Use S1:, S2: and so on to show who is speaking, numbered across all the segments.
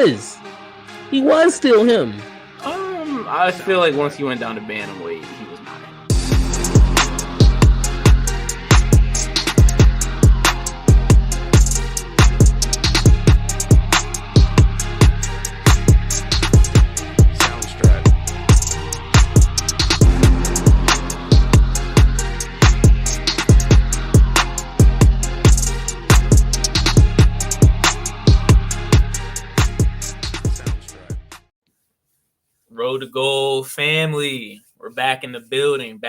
S1: was. He was still him.
S2: I feel like once he went down to bantamweight, he was not him. Road to Gold family, we're back in the building.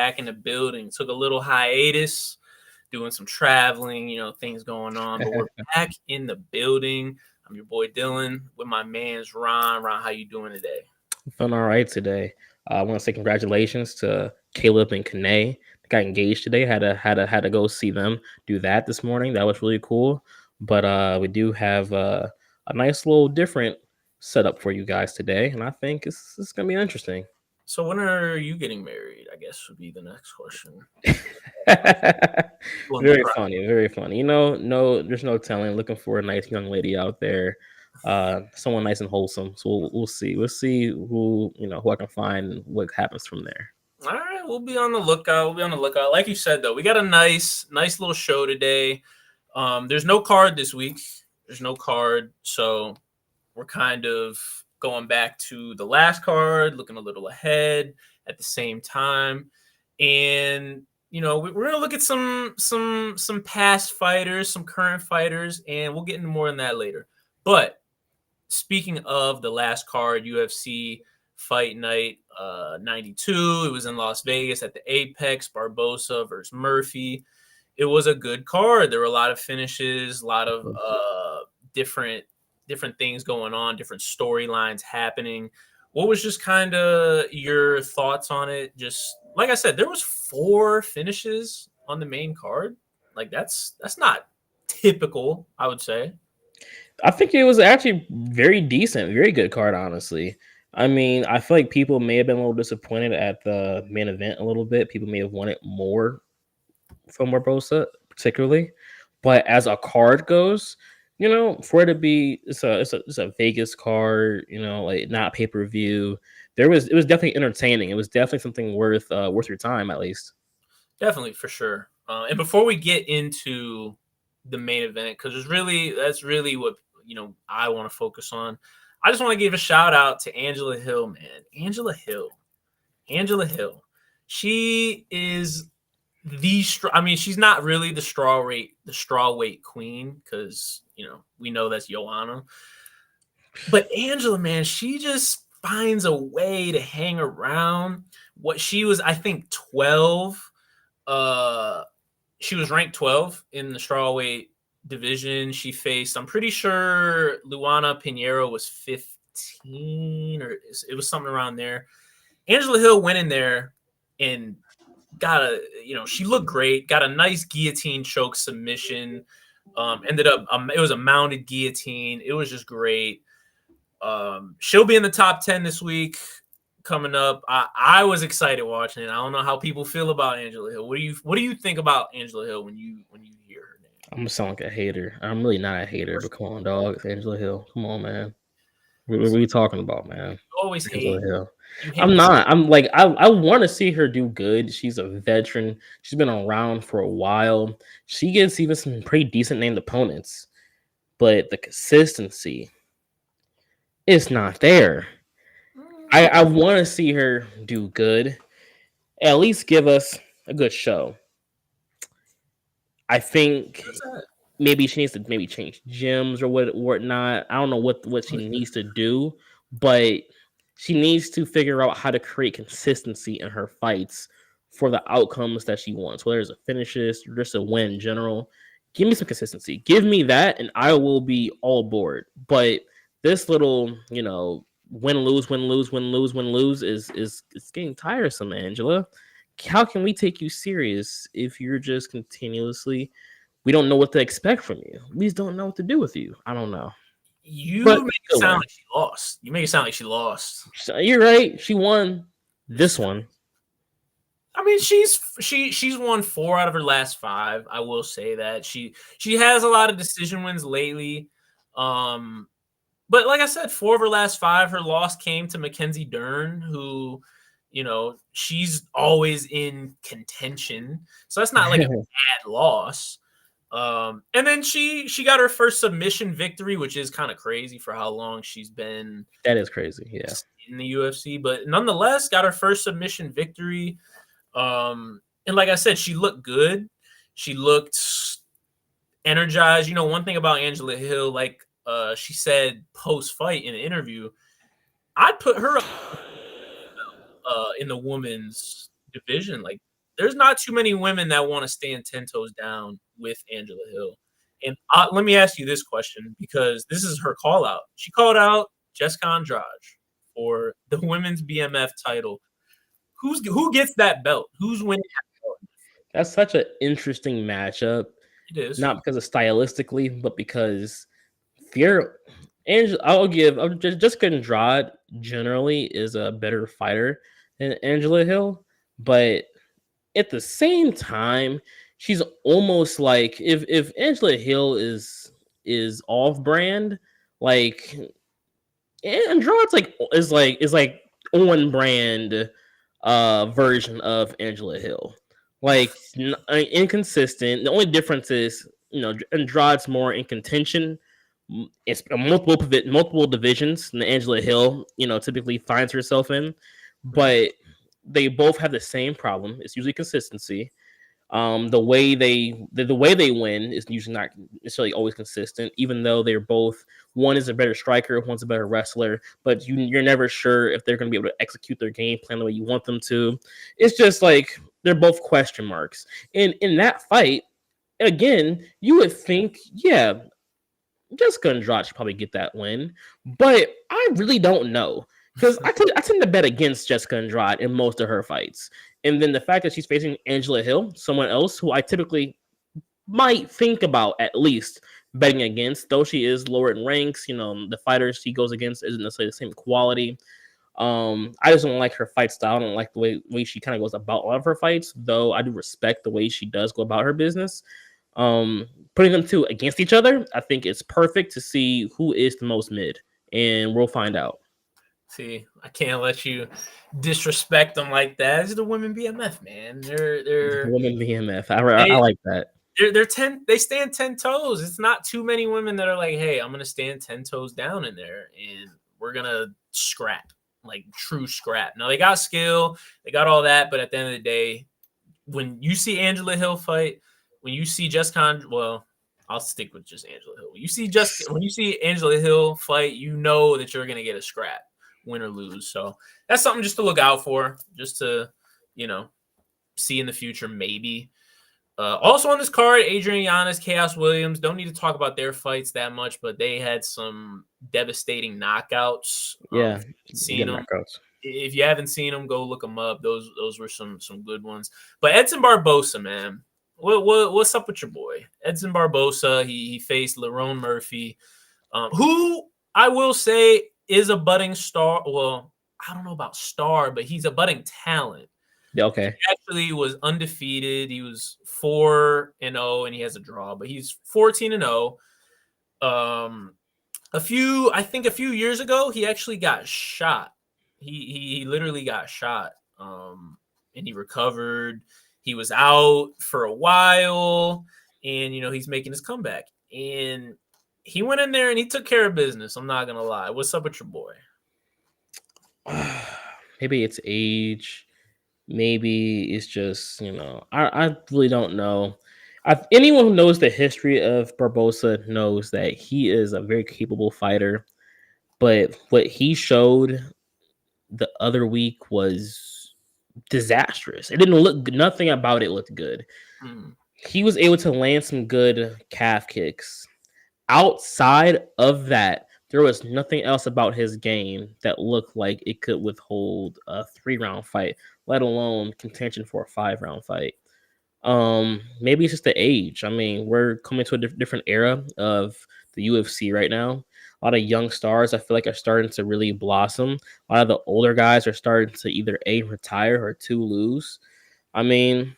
S2: Took a little hiatus, doing some traveling, things going on, but we're back in the building. I'm your boy Dylan with my man's Ron. Ron, how you doing today?
S1: I'm feeling all right today. I want to say congratulations to Caleb and Kane. They got engaged today. Had to go see them do that this morning. That was really cool. But we do have a nice little different setup for you guys today, and I think it's gonna be interesting.
S2: So when are you getting married? I guess would be the next question.
S1: Very funny. No, there's no telling. Looking for a nice young lady out there, someone nice and wholesome. So we'll see. We'll see who I can find and what happens from there.
S2: All right, we'll be on the lookout. Like you said, though, we got a nice little show today. There's no card this week. So we're kind of going back to the last card, looking a little ahead at the same time. And, we're going to look at some past fighters, some current fighters, and we'll get into more on that later. But speaking of the last card, UFC Fight Night 92, it was in Las Vegas at the Apex, Barbosa versus Murphy. It was a good card. There were a lot of finishes, a lot of different things going on, different storylines happening. What was just kind of your thoughts on it? Just like I said, there was 4 finishes on the main card. Like that's not typical, I would say.
S1: I think it was actually very decent, very good card, honestly. I mean, I feel like people may have been a little disappointed at the main event a little bit. People may have wanted more from Barbosa, particularly. But as a card goes, for it to be it's a Vegas card, like not pay-per-view. It was definitely entertaining. It was definitely something worth your time, at least.
S2: Definitely, for sure. And before we get into the main event, because that's really what I want to focus on. I just want to give a shout out to Angela Hill, man. Angela Hill. She is she's not really the strawweight queen, because we know that's Joanna. But Angela, man, she just finds a way to hang around. What she was, I think, 12. She was ranked 12 in the strawweight division. She faced, I'm pretty sure Luana Pinheiro was 15, or it was something around there. Angela Hill went in there and got she looked great, got a nice guillotine choke submission. Ended up, it was a mounted guillotine. It was just great. She'll be in the top 10 this week coming up. I was excited watching it. I don't know how people feel about Angela Hill. What do you think about Angela Hill when you hear her name?
S1: I'm gonna sound like a hater. I'm really not a hater, but come on, dog. It's Angela Hill. Come on, man. What are you talking about, man?
S2: You always hate.
S1: Hill. I'm not. I'm like, I want to see her do good. She's a veteran. She's been around for a while. She gets even some pretty decent named opponents, but the consistency is not there. I want to see her do good. At least give us a good show. I think maybe she needs to change gyms or whatnot. I don't know what she needs to do, but she needs to figure out how to create consistency in her fights for the outcomes that she wants, whether it's a finishes or just a win in general. Give me some consistency. Give me that, and I will be all aboard. But this little, win lose is getting tiresome, Angela. How can we take you serious if you're just continuously? We don't know what to expect from you. We just don't know what to do with you. I don't know.
S2: You make it sound like she lost. You make it sound like she lost.
S1: You're right. She won this one.
S2: I mean, she's won 4 out of her last 5. I will say that she has a lot of decision wins lately. But like I said, 4 of her last 5, her loss came to Mackenzie Dern, who, she's always in contention. So that's not like a bad loss. And then she got her first submission victory, which is kind of crazy for how long she's been
S1: That is crazy. Yeah.
S2: in the UFC, but nonetheless got her first submission victory. And like I said, she looked good. She looked energized. One thing about Angela Hill, like she said post fight in an interview, I'd put her up in the women's division. Like, there's not too many women that want to stand 10 toes down with Angela Hill. And let me ask you this question, because this is her call out. She called out Jessica Andrade for the women's BMF title. Who gets that belt? Who's winning that belt?
S1: That's such an interesting matchup.
S2: It is.
S1: Not because of stylistically, but because Jessica Andrade generally is a better fighter than Angela Hill, but at the same time, she's almost like if Angela Hill is off brand, like Andrade's is like on brand version of Angela Hill. Like inconsistent. The only difference is, Andrade's more in contention. It's multiple divisions than Angela Hill, typically finds herself in. But they both have the same problem. It's usually consistency. The way they win is usually not necessarily always consistent, even though they're both, one is a better striker, one's a better wrestler, but you're never sure if they're going to be able to execute their game plan the way you want them to. It's just like they're both question marks. And in that fight, again, you would think, yeah, Jessica Andrade should probably get that win, but I really don't know. Because I tend to bet against Jessica Andrade in most of her fights. And then the fact that she's facing Angela Hill, someone else who I typically might think about at least betting against, though she is lower in ranks, the fighters she goes against isn't necessarily the same quality. I just don't like her fight style. I don't like the way she kind of goes about a lot of her fights, though I do respect the way she does go about her business. Putting them two against each other, I think it's perfect to see who is the most mid, and we'll find out.
S2: See, I can't let you disrespect them like that. It's the women BMF, man. They're
S1: women BMF. I like that.
S2: They stand 10 toes. It's not too many women that are like, hey, I'm gonna stand 10 toes down in there and we're gonna scrap, like true scrap. Now they got skill, they got all that, but at the end of the day, when you see Angela Hill fight, when you see well, I'll stick with just Angela Hill. When you see Angela Hill fight, you know that you're gonna get a scrap, win or lose. So that's something just to look out for, just to, see in the future, maybe. Also on this card, Adrian Yanez, Chaos Williams. Don't need to talk about their fights that much, but they had some devastating knockouts.
S1: Yeah,
S2: seen them. Knockouts. If you haven't seen them, go look them up. Those were some good ones. But Edson Barbosa, man, what's up with your boy Edson Barbosa? He faced Lerone Murphy, who I will say is a budding star. Well, I don't know about star, but he's a budding talent.
S1: Okay.
S2: He actually was undefeated. He was 4-0, and he has a draw, but he's 14-0. A few years ago, he actually got shot. He literally got shot. And he recovered. He was out for a while, and he's making his comeback. And he went in there and he took care of business. I'm not gonna lie. What's up with your boy?
S1: Maybe it's age. Maybe it's just, I really don't know. Anyone who knows the history of Barbosa knows that he is a very capable fighter. But what he showed the other week was disastrous. It didn't look good. Nothing about it looked good. He was able to land some good calf kicks. Outside of that, there was nothing else about his game that looked like it could withhold a 3-round fight, let alone contention for a 5-round fight. Maybe it's just the age. I mean, we're coming to a different era of the UFC right now. A lot of young stars, I feel like, are starting to really blossom. A lot of the older guys are starting to either A, retire, or 2, lose. I mean,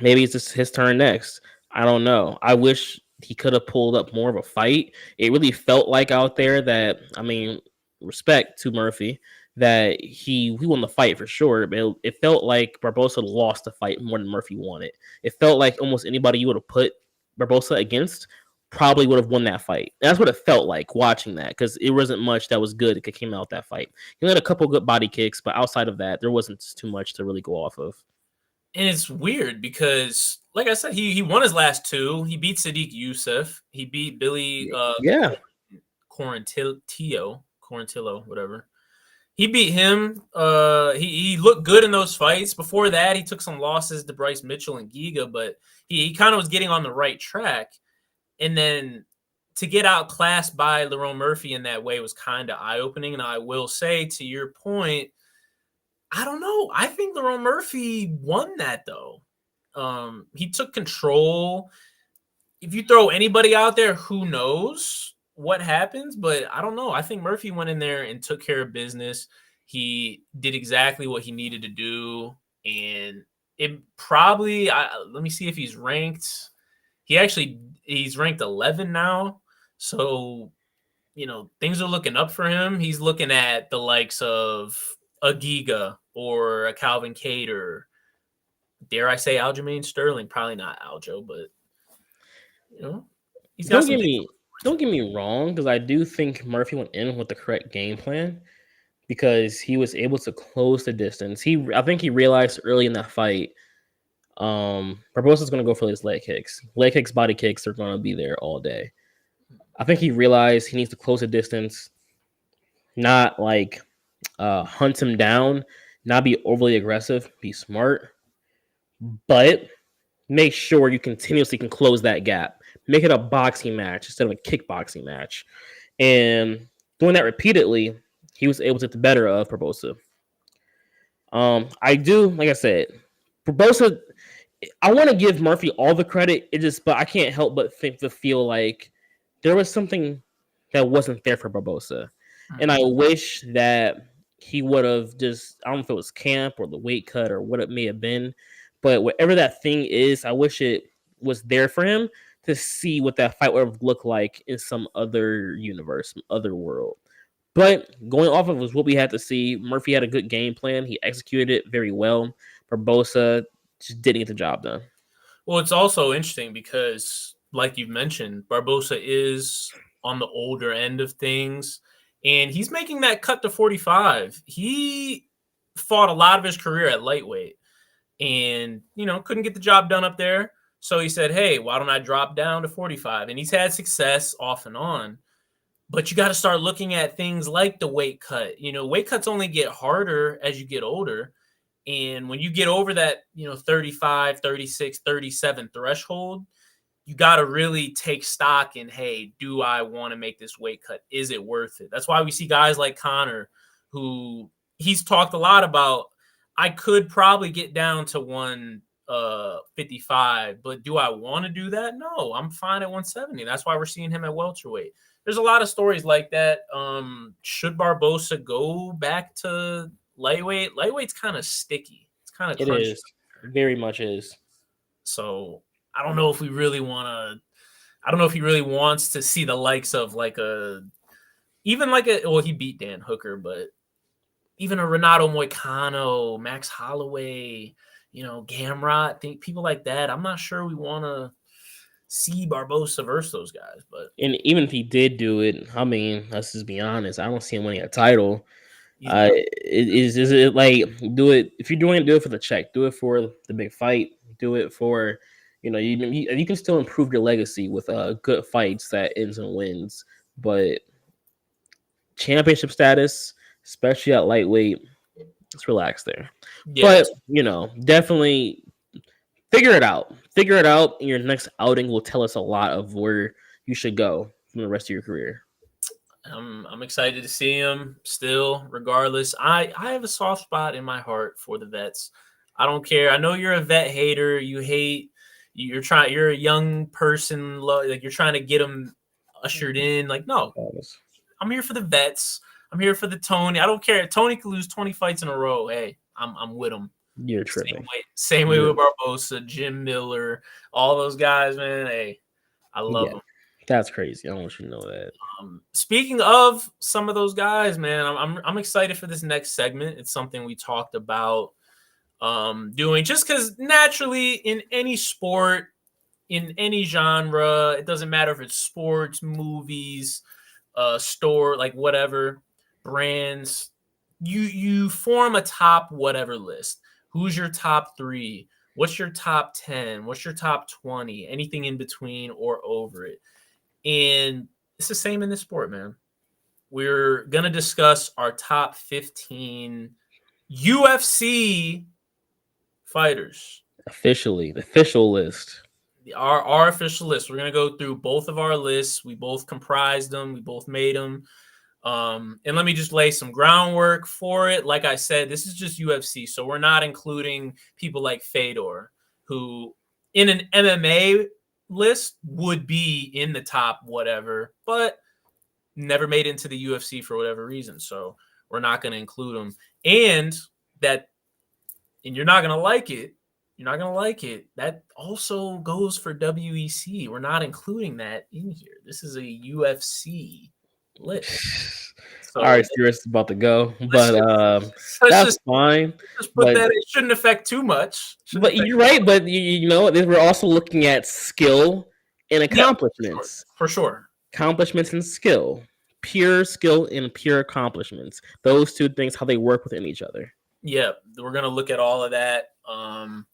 S1: maybe it's just his turn next. I don't know. I wish he could have pulled up more of a fight. It really felt like out there that, I mean, respect to Murphy, that he won the fight for sure, but it felt like Barbosa lost the fight more than Murphy won it. It felt like almost anybody you would have put Barbosa against probably would have won that fight. And that's what it felt like watching that, because it wasn't much that was good that came out that fight. He had a couple good body kicks, but outside of that, there wasn't too much to really go off of.
S2: And it's weird because, like I said, he won his last two. He beat Sadiq Youssef. He beat Billy
S1: Yeah.
S2: Corantillo, whatever. He beat him. He looked good in those fights. Before that, he took some losses to Bryce Mitchell and Giga, but he kind of was getting on the right track. And then to get outclassed by Lerone Murphy in that way was kind of eye-opening. And I will say, to your point, I don't know. I think Lerone Murphy won that, though. He took control. If you throw anybody out there, who knows what happens? But I don't know. I think Murphy went in there and took care of business. He did exactly what he needed to do. And it probably, let me see if he's ranked. He's ranked 11 now. So, things are looking up for him. He's looking at the likes of a Giga or a Calvin Kattar. Dare I say Aljamain Sterling? Probably not Aljo, but he's got
S1: don't get me wrong, because I do think Murphy went in with the correct game plan, because he was able to close the distance. I think he realized early in that fight, Barbosa's going to go for his leg kicks. Leg kicks, body kicks are going to be there all day. I think he realized he needs to close the distance, not like hunt him down, not be overly aggressive, be smart, but make sure you continuously can close that gap. Make it a boxing match instead of a kickboxing match. And doing that repeatedly, he was able to get the better of Barbosa. I do, like I said, Barbosa, I want to give Murphy all the credit. But I can't help but feel like there was something that wasn't there for Barbosa. And I wish that he would have just, I don't know if it was camp or the weight cut or what it may have been, but whatever that thing is, I wish it was there for him to see what that fight would have looked like in some other universe, some other world. But going off of was what we had to see. Murphy had a good game plan. He executed it very well. Barbosa just didn't get the job done.
S2: Well, it's also interesting because, like you've mentioned, Barbosa is on the older end of things, and he's making that cut to 45. He fought a lot of his career at lightweight and, couldn't get the job done up there. So he said, hey, why don't I drop down to 45? And he's had success off and on. But you got to start looking at things like the weight cut. Weight cuts only get harder as you get older. And when you get over that, 35, 36, 37 threshold, you got to really take stock in, hey, do I want to make this weight cut? Is it worth it? That's why we see guys like Conor, who he's talked a lot about. I could probably get down to 155, but do I want to do that? No, I'm fine at 170. That's why we're seeing him at welterweight. There's a lot of stories like that. Should Barbosa go back to lightweight? Lightweight's kind of sticky. It's kind of crunchy.
S1: It is. Very much is.
S2: So I don't know if we really want to. I don't know if he really wants to see the likes of well, he beat Dan Hooker, but even a Renato Moicano, Max Holloway, Gamrot, people like that. I'm not sure we want to see Barbosa versus those guys. But
S1: even if he did do it, I mean, let's just be honest, I don't see him winning a title. Is it like, do it if you're doing it, do it for the check, do it for the big fight, do it for you can still improve your legacy with good fights that ends and wins, but championship status, especially at lightweight, let's relax there. Yeah. But definitely figure it out. Figure it out, and your next outing will tell us a lot of where you should go from the rest of your career.
S2: I'm excited to see him still, regardless. I have a soft spot in my heart for the vets. I don't care. I know you're a vet hater. You're a young person, like you're trying to get them ushered in. Like, no, I'm here for the vets. I'm here for the Tony. I don't care. Tony could lose 20 fights in a row. Hey, I'm with him.
S1: You're tripping.
S2: Same way with Barbosa, Jim Miller, all those guys, man. Hey, I love
S1: Yeah,
S2: him.
S1: that's crazy. I don't want you to know that.
S2: Speaking of some of those guys, man, I'm excited for this next segment. It's something we talked about doing just because naturally in any sport, in any genre, it doesn't matter if it's sports, movies, store, like whatever brands, you form a top whatever list. Who's your top 3? What's your top 10? What's your top 20? Anything in between or over it. And it's the same in this sport, man. We're going to discuss our top 15 UFC fighters.
S1: Officially, the official list.
S2: Our official list. We're going to go through both of our lists. We both comprised them. We both made them. And let me just lay some groundwork for it. Like I said, this is just UFC. So we're not including people like Fedor, who in an MMA list would be in the top whatever, but never made it into the UFC for whatever reason. So we're not going to include them. And you're not going to like it. You're not going to like it. That also goes for WEC. We're not including that in here. This is a UFC list. So
S1: All right, serious about to go, but
S2: let's
S1: that's fine.
S2: just put
S1: But
S2: that it shouldn't affect too much.
S1: but you're right. But you know, we're also looking at skill and accomplishments.
S2: For sure.
S1: Accomplishments and skill, pure skill and pure accomplishments. Those two things, how they work within each other.
S2: Yeah, we're gonna look at all of that. I'm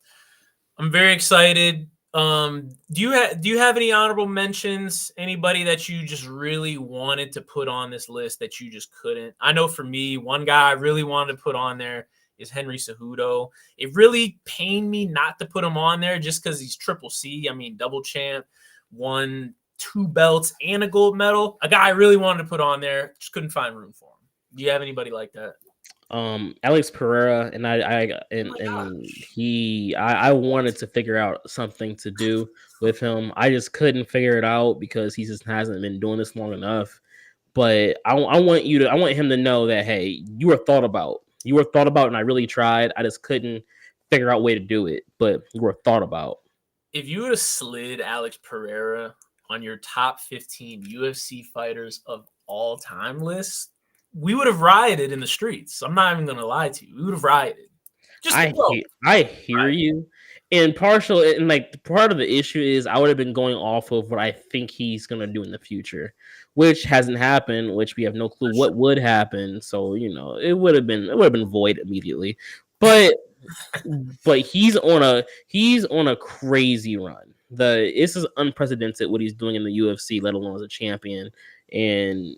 S2: very excited. Do you have any honorable mentions? Anybody that you just really wanted to put on this list that you just couldn't? I know for me, one guy I really wanted to put on there is Henry Cejudo. It really pained me not to put him on there just because he's triple C. I mean, double champ, won 2 belts and a gold medal. A guy I really wanted to put on there, just couldn't find room for him. Do you have anybody like that?
S1: Alex Pereira, and I wanted to figure out something to do with him. I just couldn't figure it out because he just hasn't been doing this long enough. But I want him to know that, hey, you were thought about, and I really tried. I just couldn't figure out a way to do it, but you were thought about.
S2: If you would have slid Alex Pereira on your top 15 UFC fighters of all time list, we would have rioted in the streets. I'm not even going to lie to you. We would have rioted.
S1: I hear you. And part of the issue is I would have been going off of what I think he's going to do in the future, which hasn't happened, which we have no clue what would happen. So, you know, it would have been void immediately. But he's on a crazy run. This is unprecedented what he's doing in the UFC, let alone as a champion. And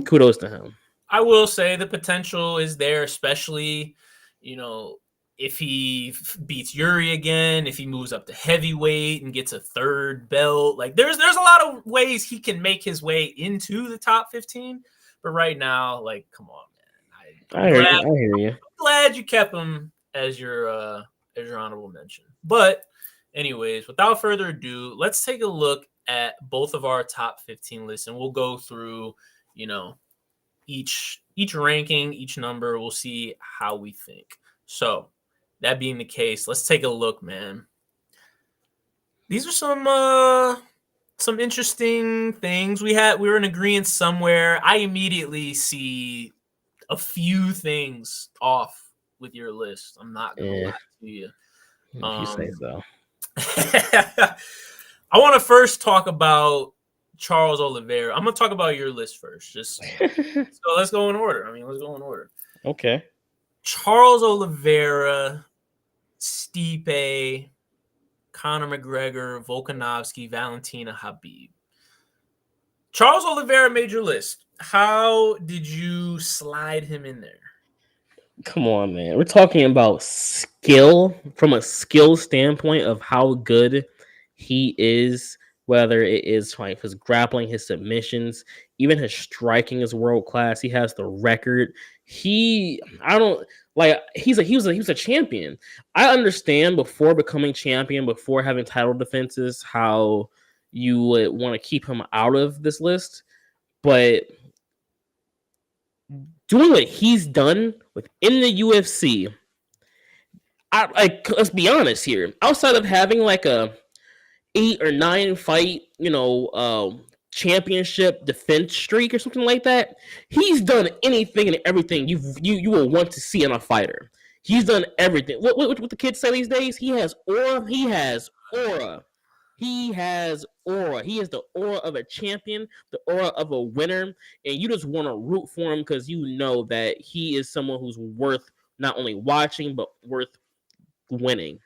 S1: kudos to him.
S2: I will say the potential is there, especially, you know, if he beats Yuri again, if he moves up to heavyweight and gets a 3rd belt. Like there's a lot of ways he can make his way into the top 15. But right now, like, come on, man.
S1: I hear you.
S2: I'm glad you kept him as your honorable mention. But anyways, without further ado, let's take a look at both of our top 15 lists, and we'll go through, you know, each ranking, each number. We'll see how we think. So that being the case, let's take a look, man. These are some interesting things. We were in agreement somewhere. I immediately see a few things off with your list. I'm not gonna lie to you.
S1: If you say so.
S2: I want to first talk about Charles Oliveira. I'm gonna talk about your list first. So let's go in order. Let's go in order.
S1: Okay.
S2: Charles Oliveira, Stipe, Conor McGregor, Volkanovski, Valentina, Khabib. Charles Oliveira made your list. How did you slide him in there?
S1: Come on, man. We're talking about skill from a skill standpoint of how good he is, whether it is like his grappling, his submissions, even his striking is world class. He has the record. He was a champion. I understand before becoming champion, before having title defenses, how you would want to keep him out of this list, but doing what he's done within the UFC, let's be honest here. Outside of having like a 8 or 9 fight, championship defense streak or something like that. He's done anything and everything you will want to see in a fighter. He's done everything. What the kids say these days? He has aura. He has aura. He has aura. He has the aura of a champion, the aura of a winner, and you just want to root for him because you know that he is someone who's worth not only watching but worth winning.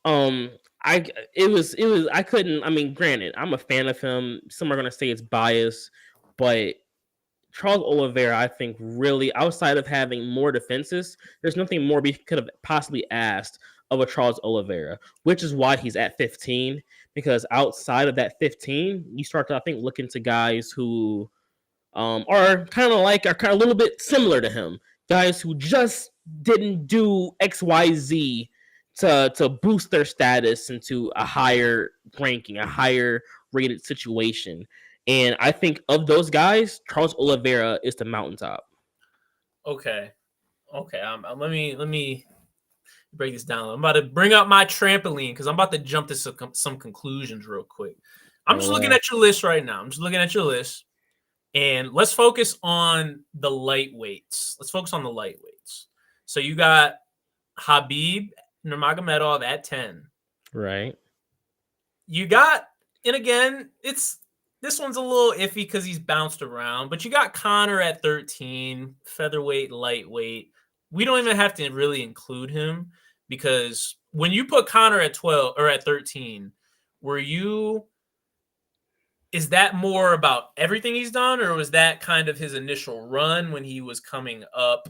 S1: Um, I it was I couldn't. I mean, granted, I'm a fan of him. Some are gonna say it's bias, but Charles Oliveira, I think, really outside of having more defenses, there's nothing more we could have possibly asked of a Charles Oliveira, which is why he's at 15. Because outside of that 15, you start to I think look into guys who are kind of a little bit similar to him. Guys who just didn't do XYZ to boost their status into a higher ranking, a higher rated situation. And I think of those guys, Charles Oliveira is the mountaintop.
S2: Okay. Okay. Let me break this down. I'm about to bring up my trampoline because I'm about to jump to some conclusions real quick. I'm just looking at your list right now. I'm just looking at your list. And let's focus on the lightweights. So you got Habib Nurmagomedov at 10.
S1: Right.
S2: You got, and again, this one's a little iffy because he's bounced around, but you got Connor at 13, featherweight, lightweight. We don't even have to really include him because when you put Connor at 12 or at 13, is that more about everything he's done, or was that kind of his initial run when he was coming up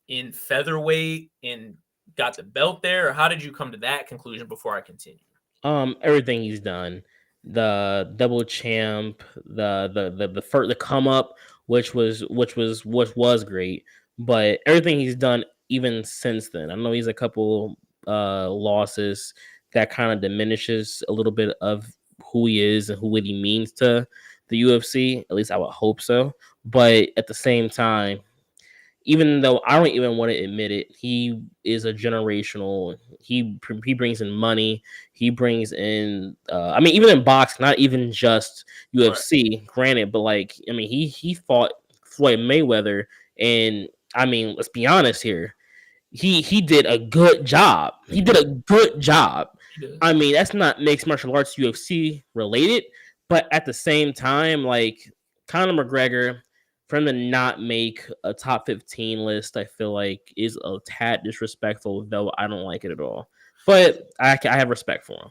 S2: in featherweight and got the belt there? Or how did you come to that conclusion before I continue?
S1: Everything he's done, the double champ, the come up, which was great, but everything he's done even since then. I know he's a couple losses that kind of diminishes a little bit of who he is and who what he means to the UFC. At least I would hope so. But at the same time, even though I don't even want to admit it, he is a generational. He brings in money. He brings in. I mean, even in boxing, not even just
S2: Right.
S1: UFC. Granted, but like I mean, he fought Floyd Mayweather, and I mean, let's be honest here. He did a good job. He did a good job.
S2: He did.
S1: I mean, that's not mixed martial arts UFC related, but at the same time, like Conor McGregor, for him to not make a top 15 list, I feel like is a tad disrespectful, though I don't like it at all. But I have respect for him.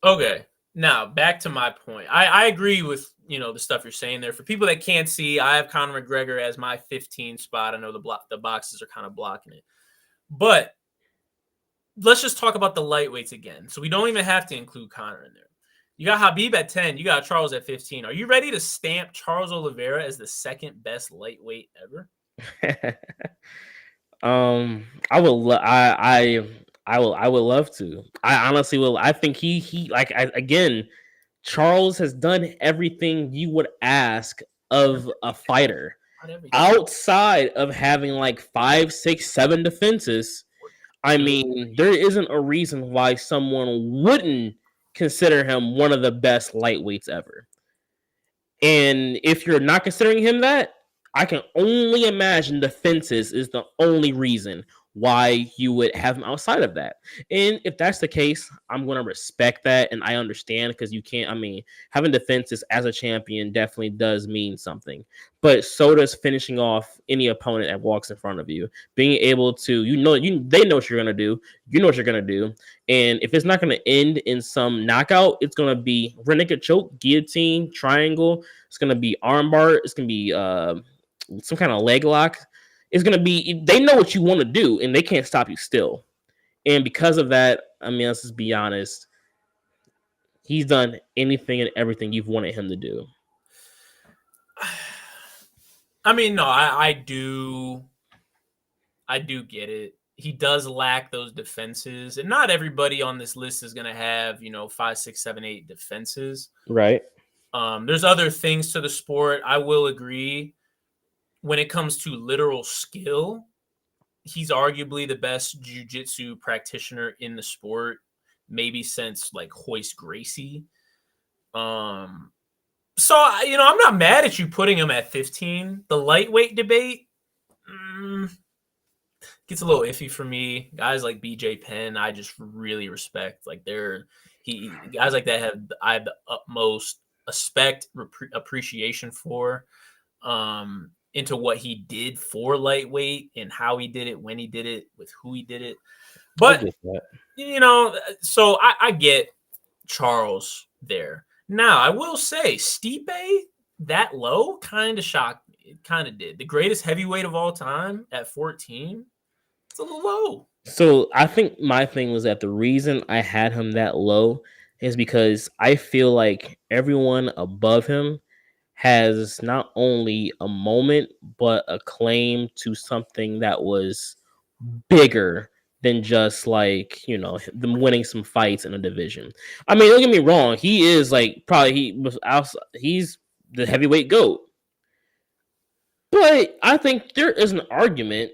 S2: Okay. Now back to my point. I agree with the stuff you're saying there. For people that can't see, I have Conor McGregor as my 15 spot. I know the boxes are kind of blocking it, but let's just talk about the lightweights again. So we don't even have to include Conor in there. You got Habib at 10. You got Charles at 15. Are you ready to stamp Charles Oliveira as the second best lightweight ever?
S1: I would I would love to. I honestly will. I think again, Charles has done everything you would ask of a fighter. Outside of having like 5, 6, 7 defenses, I mean, there isn't a reason why someone wouldn't consider him one of the best lightweights ever. And if you're not considering him that, I can only imagine defenses is the only reason why you would have him outside of that. And if that's the case, I'm going to respect that. And I understand because you can't, I mean, having defenses as a champion definitely does mean something. But so does finishing off any opponent that walks in front of you. Being able to, they know what you're going to do. You know what you're going to do. And if it's not going to end in some knockout, it's going to be rear naked choke, guillotine, triangle. It's going to be armbar. It's going to be some kind of leg lock. It's going to be, they know what you want to do and they can't stop you still. And because of that, I mean, let's just be honest. He's done anything and everything you've wanted him to do.
S2: I mean, no, I do get it. He does lack those defenses, and not everybody on this list is going to have 5, 6, 7, 8 defenses.
S1: Right.
S2: There's other things to the sport. I will agree. When it comes to literal skill, he's arguably the best jiu-jitsu practitioner in the sport. maybe since like Hoist Gracie. So I'm not mad at you putting him at 15. The lightweight debate gets a little iffy for me. Guys like BJ Penn, I just really respect. Like guys like that I have the utmost appreciation for. Into what he did for lightweight and how he did it, when he did it, with who he did it. But so I get Charles there. Now I will say Stipe that low kind of shocked me. It kind of did. The greatest heavyweight of all time at 14. It's a little low.
S1: So I think my thing was that the reason I had him that low is because I feel like everyone above him has not only a moment but a claim to something that was bigger than just like them winning some fights in a division. I mean, don't get me wrong, he is like he's the heavyweight GOAT, but I think there is an argument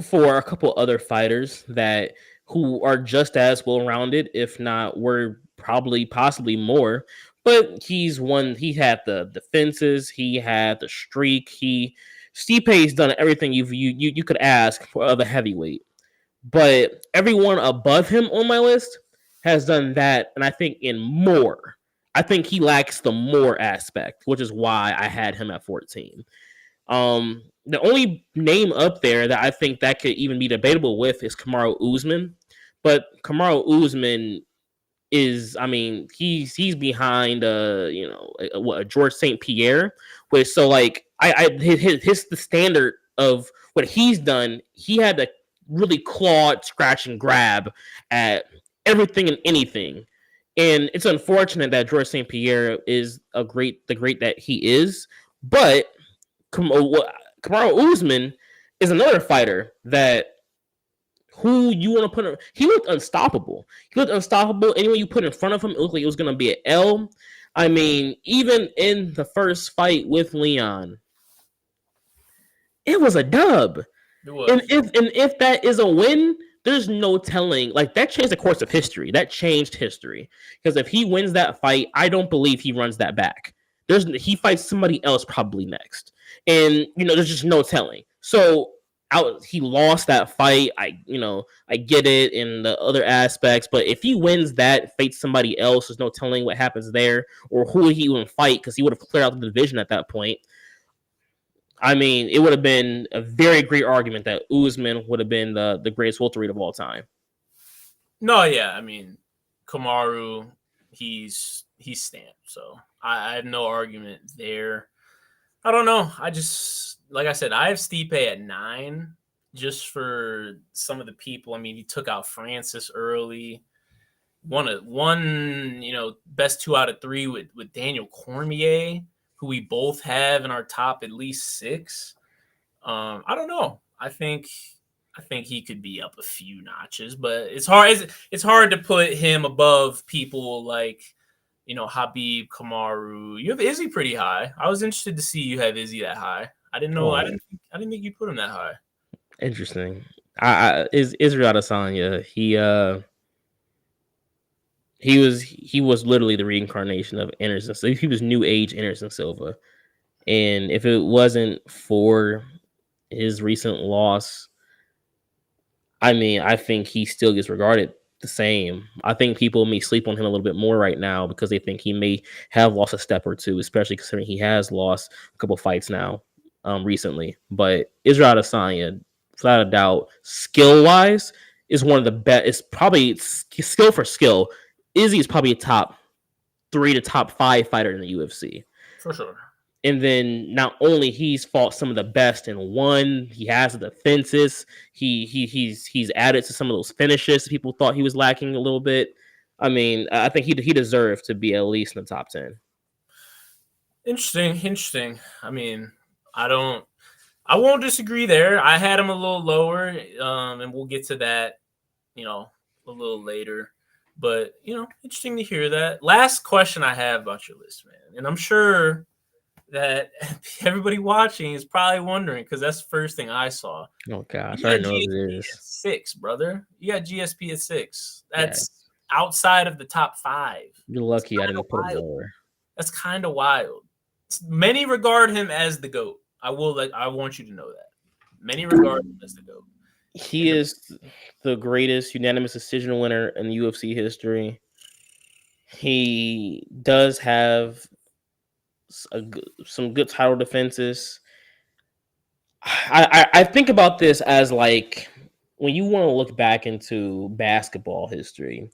S1: for a couple other fighters that who are just as well rounded, if not were possibly more. But he had the defenses, he had the streak, Stipe's done everything you could ask for of a heavyweight. But everyone above him on my list has done that, and I think in more. I think he lacks the more aspect, which is why I had him at 14. The only name up there that I think that could even be debatable with is Kamaru Usman, but Kamaru Usman is, I mean, he's behind George St. Pierre, which so like his the standard of what he's done. He had to really claw, scratch, and grab at everything and anything. And it's unfortunate that George St. Pierre is the great that he is, but Kamaru Usman is another fighter that who you want to put in. He looked unstoppable. Anyone you put in front of him, it looked like it was going to be an L. I mean, even in the first fight with Leon, it was a dub.
S2: It was.
S1: And if that is a win, there's no telling. Like, that changed the course of history. That changed history. Because if he wins that fight, I don't believe he runs that back. He fights somebody else probably next. And, there's just no telling. So he lost that fight. I get it in the other aspects, but if he wins that, fights somebody else, there's no telling what happens there or who he would fight, because he would have cleared out the division at that point. I mean, it would have been a very great argument that Usman would have been the greatest welterweight of all time.
S2: No, yeah, I mean, Kamaru, he's stamped, so I have no argument there. I don't know. I just, like I said, I have Stipe at 9 just for some of the people. I mean, he took out Francis early. One, best 2 out of 3 with Daniel Cormier, who we both have in our top at least 6. I don't know. I think he could be up a few notches, but it's hard to put him above people like, Habib, Kamaru. You have Izzy pretty high. I was interested to see you have Izzy that high. I didn't know. I didn't think you put him that high.
S1: Interesting. Israel Adesanya. He was literally the reincarnation of Anderson. So he was new age Anderson Silva, and if it wasn't for his recent loss, I mean, I think he still gets regarded the same. I think people may sleep on him a little bit more right now because they think he may have lost a step or two, especially considering he has lost a couple fights now recently. But Israel Adesanya, without a doubt, skill-wise, is one of the best. It's probably skill for skill. Izzy is probably a top 3 to top 5 fighter in the UFC.
S2: For sure.
S1: And then not only he's fought some of the best in one, he has the defenses. He's added to some of those finishes people thought he was lacking a little bit. I mean, I think he deserved to be at least in the top 10.
S2: Interesting. I mean, I won't disagree there. I had him a little lower, and we'll get to that, a little later. But, interesting to hear that. Last question I have about your list, man. And I'm sure that everybody watching is probably wondering, because that's the first thing I saw.
S1: Oh gosh, I know what it is.
S2: 6, brother. You got GSP at 6. outside of the top 5.
S1: You're lucky I didn't put him
S2: Wild.
S1: lower.
S2: That's kind of wild. Many regard him as the GOAT. I want you to know that. Many regard him as the GOAT.
S1: He is the greatest unanimous decision winner in UFC history. He does have some good title defenses. I think about this as like when you want to look back into basketball history,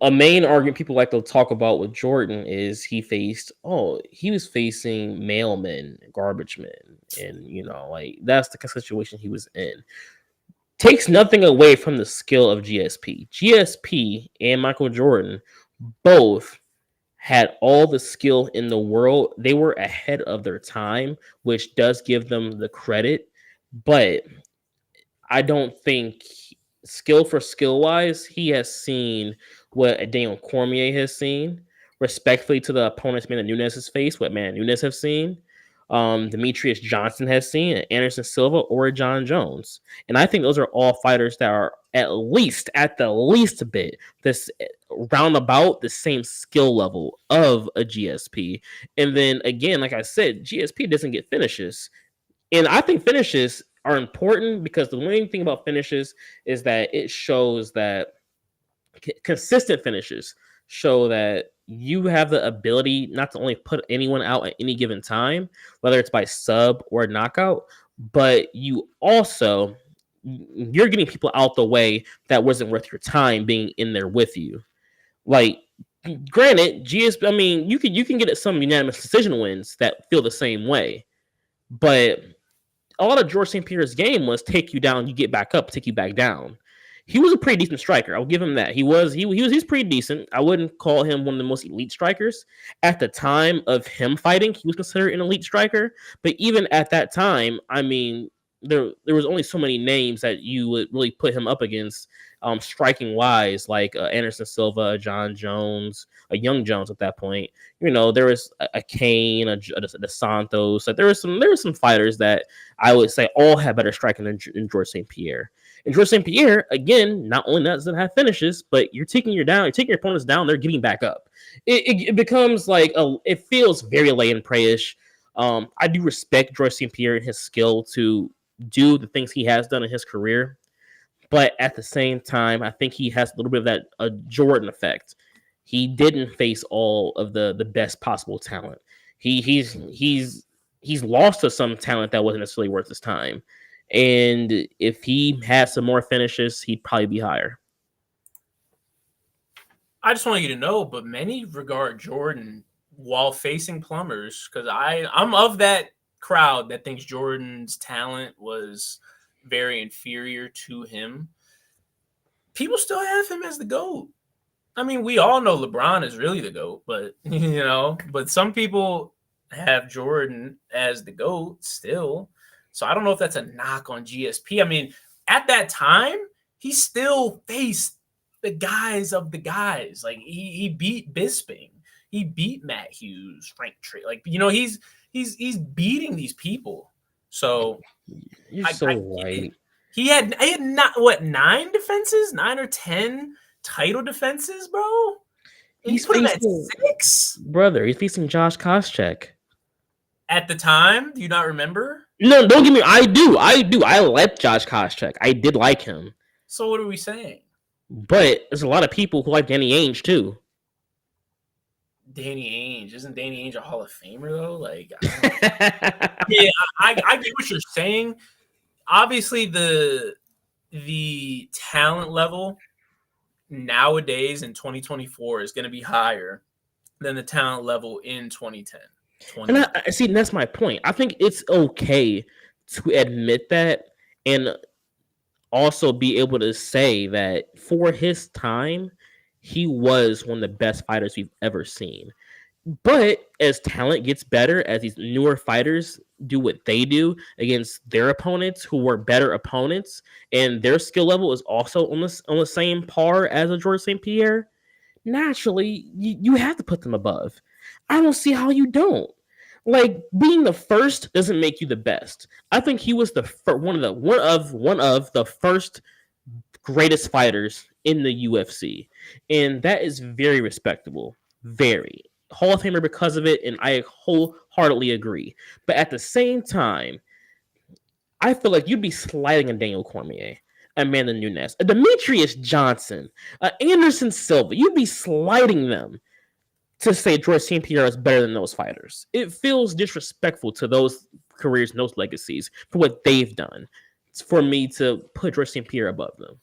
S1: a main argument people like to talk about with Jordan is he was facing mailmen, garbage men, and like that's the situation he was in. Takes nothing away from the skill of GSP. GSP and Michael Jordan both had all the skill in the world. They were ahead of their time, which does give them the credit. But I don't think skill for skill wise, he has seen what Daniel Cormier has seen. Respectfully to the opponents, Amanda Nunes has faced, what Amanda Nunes have seen. Demetrius Johnson has seen, Anderson Silva or John Jones. And I think those are all fighters that are at the least a bit this roundabout the same skill level of a GSP. And then again, like I said, GSP doesn't get finishes. And I think finishes are important because the main thing about finishes is that it shows that consistent finishes show that you have the ability not to only put anyone out at any given time, whether it's by sub or knockout, but you're getting people out the way that wasn't worth your time being in there with you. Like, granted, GSP, I mean, you can get some unanimous decision wins that feel the same way, but a lot of George St. Pierre's game was take you down, you get back up, take you back down. He was a pretty decent striker. I'll give him that. He's pretty decent. I wouldn't call him one of the most elite strikers. At the time of him fighting, he was considered an elite striker. But even at that time, I mean, there was only so many names that you would really put him up against, striking wise, like Anderson Silva, John Jones, a Young Jones at that point. There was a Kane, a Santos. Like there were some fighters that I would say all had better striking than George St. Pierre. And George St. Pierre, again, not only doesn't have finishes, but you're taking your opponents down, they're getting back up. It becomes like it feels very lay and pray-ish. I do respect George St. Pierre and his skill to do the things he has done in his career, but at the same time, I think he has a little bit of that Jordan effect. He didn't face all of the best possible talent. He's lost to some talent that wasn't necessarily worth his time. And if he had some more finishes, he'd probably be higher.
S2: I just want you to know, but many regard Jordan while facing plumbers, because I'm of that crowd that thinks Jordan's talent was very inferior to him. People still have him as the GOAT. I mean, we all know LeBron is really the GOAT, but but some people have Jordan as the GOAT still. So I don't know if that's a knock on GSP. I mean, at that time, he still faced the guys of the guys. Like he beat Bisping, he beat Matt Hughes, Frank Trey. Like he's beating these people. So
S1: you're so right.
S2: He had not 9 defenses, 9 or 10 title defenses, bro. He's put him at 6,
S1: brother. He's facing Josh Koscheck.
S2: At the time, do you not remember?
S1: No, don't get me. I do. I like Josh Koscheck. I did like him.
S2: So what are we saying?
S1: But there's a lot of people who like Danny Ainge too.
S2: Danny Ainge, isn't Danny Ainge a Hall of Famer though? Like, yeah, I get what you're saying. Obviously, the talent level nowadays in 2024 is going to be higher than the talent level in 2010.
S1: And I see, that's my point. I think it's okay to admit that and also be able to say that for his time, he was one of the best fighters we've ever seen. But as talent gets better, as these newer fighters do what they do against their opponents who were better opponents, and their skill level is also on the same par as a George St. Pierre, naturally, you have to put them above. I don't see how you don't. Like, being the first doesn't make you the best. I think he was one of the first greatest fighters in the UFC. And that is very respectable. Very. Hall of Famer because of it, and I wholeheartedly agree. But at the same time, I feel like you'd be sliding a Daniel Cormier, Amanda Nunes, a Demetrius Johnson, Anderson Silva. You'd be sliding them to say George St. Pierre is better than those fighters. It feels disrespectful to those careers and those legacies for what they've done. It's for me to put George St. Pierre above them.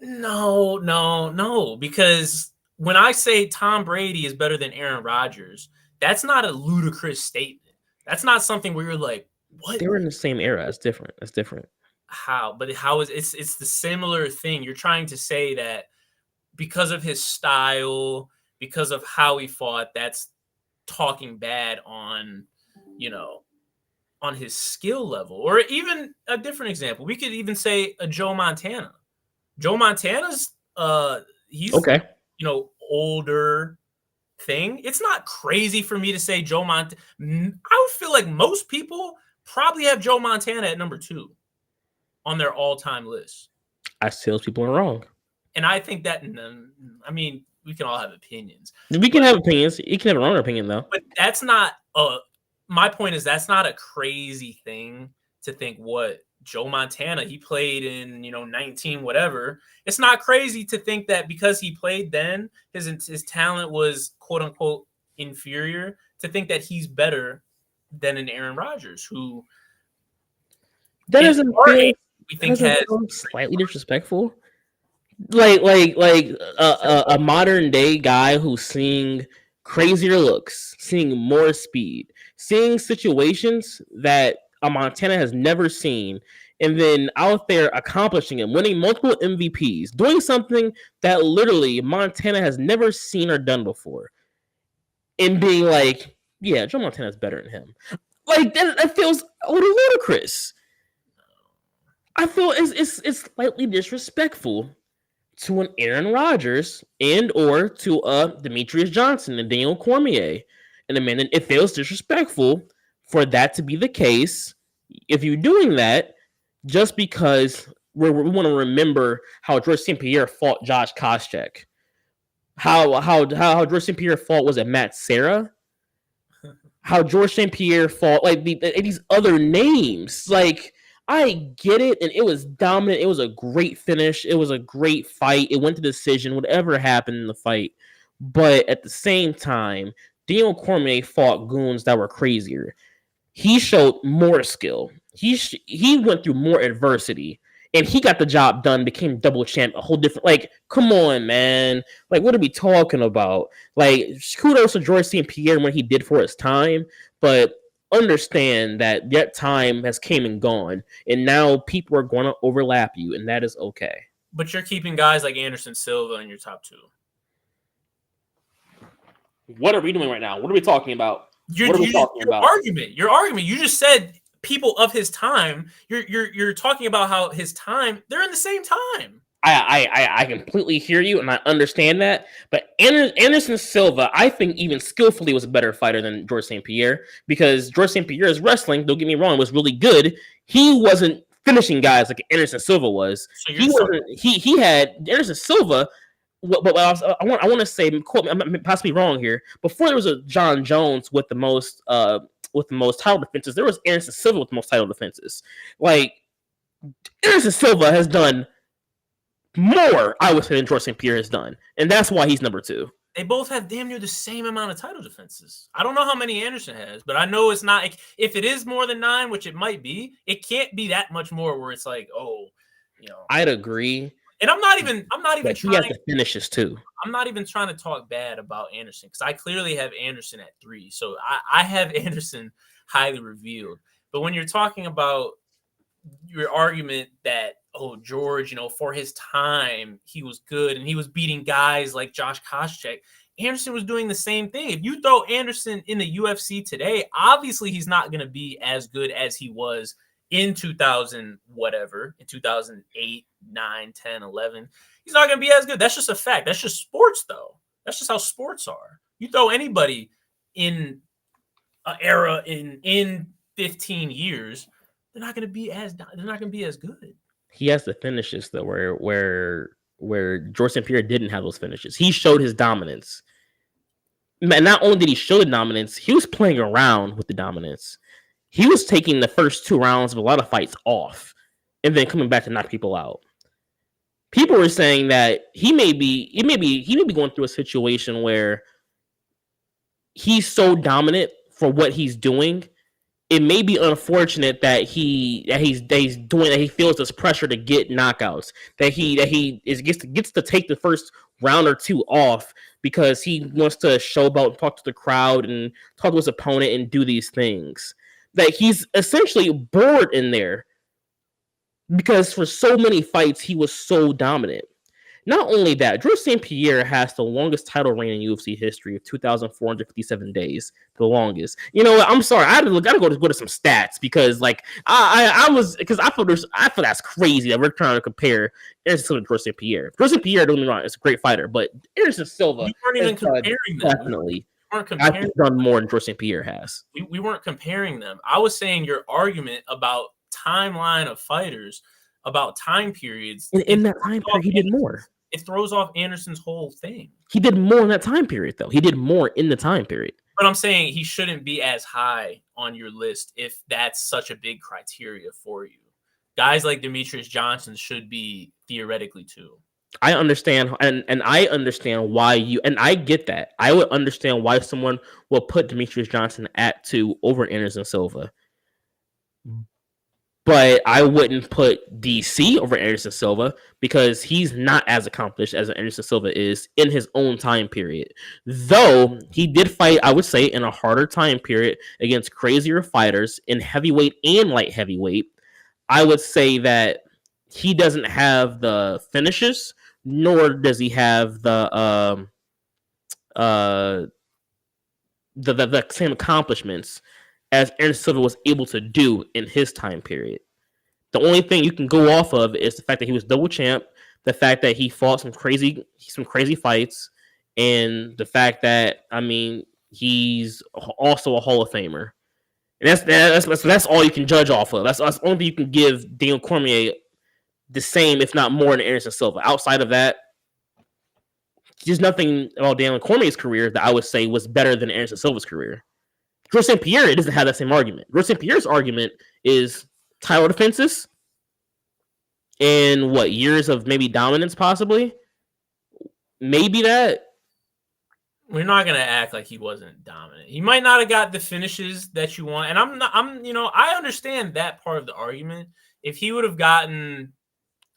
S2: No, because when I say Tom Brady is better than Aaron Rodgers, that's not a ludicrous statement. That's not something where you're like, what?
S1: They were in the same era. It's different. It's different.
S2: How? But how is it's the similar thing. You're trying to say that because of his style, because of how he fought, that's talking bad on, on his skill level. Or even a different example, we could even say a Joe Montana. Joe Montana's he's
S1: okay.
S2: Older thing. It's not crazy for me to say Joe Montana. I would feel like most people probably have Joe Montana at number 2 on their all-time list.
S1: I see those people are wrong.
S2: And I think that, I mean, we can all have opinions.
S1: We can have opinions. You can have your own opinion, though.
S2: But that's not my point is that's not a crazy thing to think what Joe Montana, he played in, 19 whatever. It's not crazy to think that because he played then, his talent was quote unquote inferior, to think that he's better than an Aaron Rodgers, who
S1: that doesn't feel,
S2: we think has
S1: slightly disrespectful. Like a modern day guy who's seeing crazier looks, seeing more speed, seeing situations that a Montana has never seen, and then out there accomplishing it, winning multiple MVPs, doing something that literally Montana has never seen or done before, and being like, yeah, Joe Montana is better than him. Like that feels a little ludicrous. I feel it's slightly disrespectful to an Aaron Rodgers and or to a Demetrius Johnson and Daniel Cormier. And Amanda, it feels disrespectful for that to be the case if you're doing that just because we want to remember how George St. Pierre fought Josh Koscheck. How George St. Pierre fought, was it Matt Serra? How George St. Pierre fought like these other names. Like, I get it, and it was dominant. It was a great finish. It was a great fight. It went to decision, whatever happened in the fight. But at the same time, Daniel Cormier fought goons that were crazier. He showed more skill. He went through more adversity, and he got the job done, became double champ, a whole different, like, come on, man. Like, what are we talking about? Like, kudos to George St. Pierre and what he did for his time, but understand that time has came and gone, and now people are going to overlap you, and that is okay.
S2: But you're keeping guys like Anderson Silva in your top 2.
S1: What are we doing right now? What are we talking about?
S2: Your argument. You just said people of his time. You're talking about how his time, they're in the same time.
S1: I completely hear you, and I understand that. But Anderson Silva, I think even skillfully was a better fighter than George St. Pierre, because George St. Pierre's wrestling, don't get me wrong, was really good. He wasn't finishing guys like Anderson Silva was. So he had Anderson Silva. But I want to say, quote me, I'm possibly wrong here. Before there was a John Jones with the most title defenses, there was Anderson Silva with the most title defenses. Like, Anderson Silva has done more, I would say, than George St. Pierre has done, and that's why he's number 2.
S2: They both have damn near the same amount of title defenses. I don't know how many Anderson has, but I know it's not. If it is more than 9, which it might be, it can't be that much more. Where it's like,
S1: I'd agree.
S2: And I'm not even
S1: but
S2: trying.
S1: He has the finishes too.
S2: I'm not even trying to talk bad about Anderson, because I clearly have Anderson at 3. So I have Anderson highly revealed. But when you're talking about your argument that, George, for his time, he was good and he was beating guys like Josh Koscheck, Anderson was doing the same thing. If you throw Anderson in the UFC today, obviously he's not going to be as good as he was in 2000, whatever, in 2008, 9, 10, 11. He's not going to be as good. That's just a fact. That's just sports, though. That's just how sports are. You throw anybody in an era in 15 years, they're not going to be as good.
S1: He has the finishes though, where George St. Pierre didn't have those finishes. He showed his dominance. And not only did he show the dominance, he was playing around with the dominance. He was taking the first 2 rounds of a lot of fights off and then coming back to knock people out. People were saying that he may be going through a situation where he's so dominant for what he's doing. It may be unfortunate that he feels this pressure to get knockouts, that he gets to take the first round or two off because he wants to showboat, talk to the crowd, and talk to his opponent and do these things. That he's essentially bored in there because for so many fights he was so dominant. Not only that, George St. Pierre has the longest title reign in UFC history of 2,457 days. The longest. You know what? I'm sorry. I gotta go to some stats because, like, I thought that's crazy that we're trying to compare Anderson Silva to George St. Pierre. George St. Pierre, don't get me wrong, is a great fighter, but Anderson Silva,
S2: we weren't even comparing them.
S1: Definitely, I've done more than George St. Pierre has.
S2: We weren't comparing them. I was saying your argument about timeline of fighters, about time periods.
S1: In that time period, he did more.
S2: It throws off Anderson's whole thing.
S1: He did more in that time period, though. He did more in the time period.
S2: But I'm saying he shouldn't be as high on your list if that's such a big criteria for you. Guys like Demetrius Johnson should be theoretically too.
S1: I understand, and I understand why you, and I get that. I would understand why someone will put Demetrius Johnson at 2 over Anderson Silva. But I wouldn't put DC over Anderson Silva because he's not as accomplished as Anderson Silva is in his own time period. Though he did fight, I would say, in a harder time period against crazier fighters in heavyweight and light heavyweight. I would say that he doesn't have the finishes, nor does he have the same accomplishments as Anderson Silva was able to do in his time period. The only thing you can go off of is the fact that he was double champ, the fact that he fought some crazy fights, and the fact that, I mean, he's also a Hall of Famer. And that's all you can judge off of. That's the only thing you can give Daniel Cormier the same, if not more, than Anderson Silva. Outside of that, there's nothing about Daniel Cormier's career that I would say was better than Anderson Silva's career. George St. Pierre doesn't have that same argument. George St. Pierre's argument is title defenses and what years of maybe dominance, possibly. Maybe that.
S2: We're not gonna act like he wasn't dominant. He might not have got the finishes that you want, and I understand that part of the argument. If he would have gotten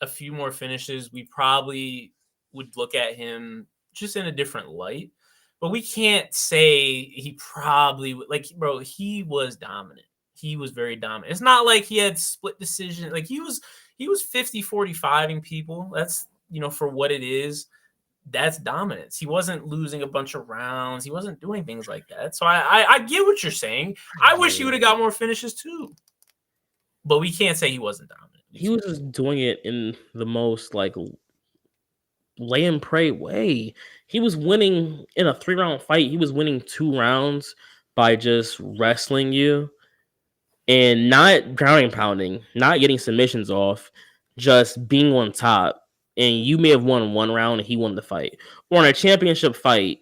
S2: a few more finishes, we probably would look at him just in a different light. But we can't say he probably, like, bro, he was dominant. He was very dominant. It's not like he had split decision. Like, he was 50-45ing people. That's, for what it is, that's dominance. He wasn't losing a bunch of rounds. He wasn't doing things like that. So I get what you're saying. I wish he would have got more finishes too. But we can't say he wasn't dominant.
S1: He was just doing it in the most, like, lay and pray way. He was winning in a 3-round fight. He was winning 2 rounds by just wrestling you and not grounding pounding, not getting submissions off, just being on top. And you may have won 1 round and he won the fight. Or in a championship fight,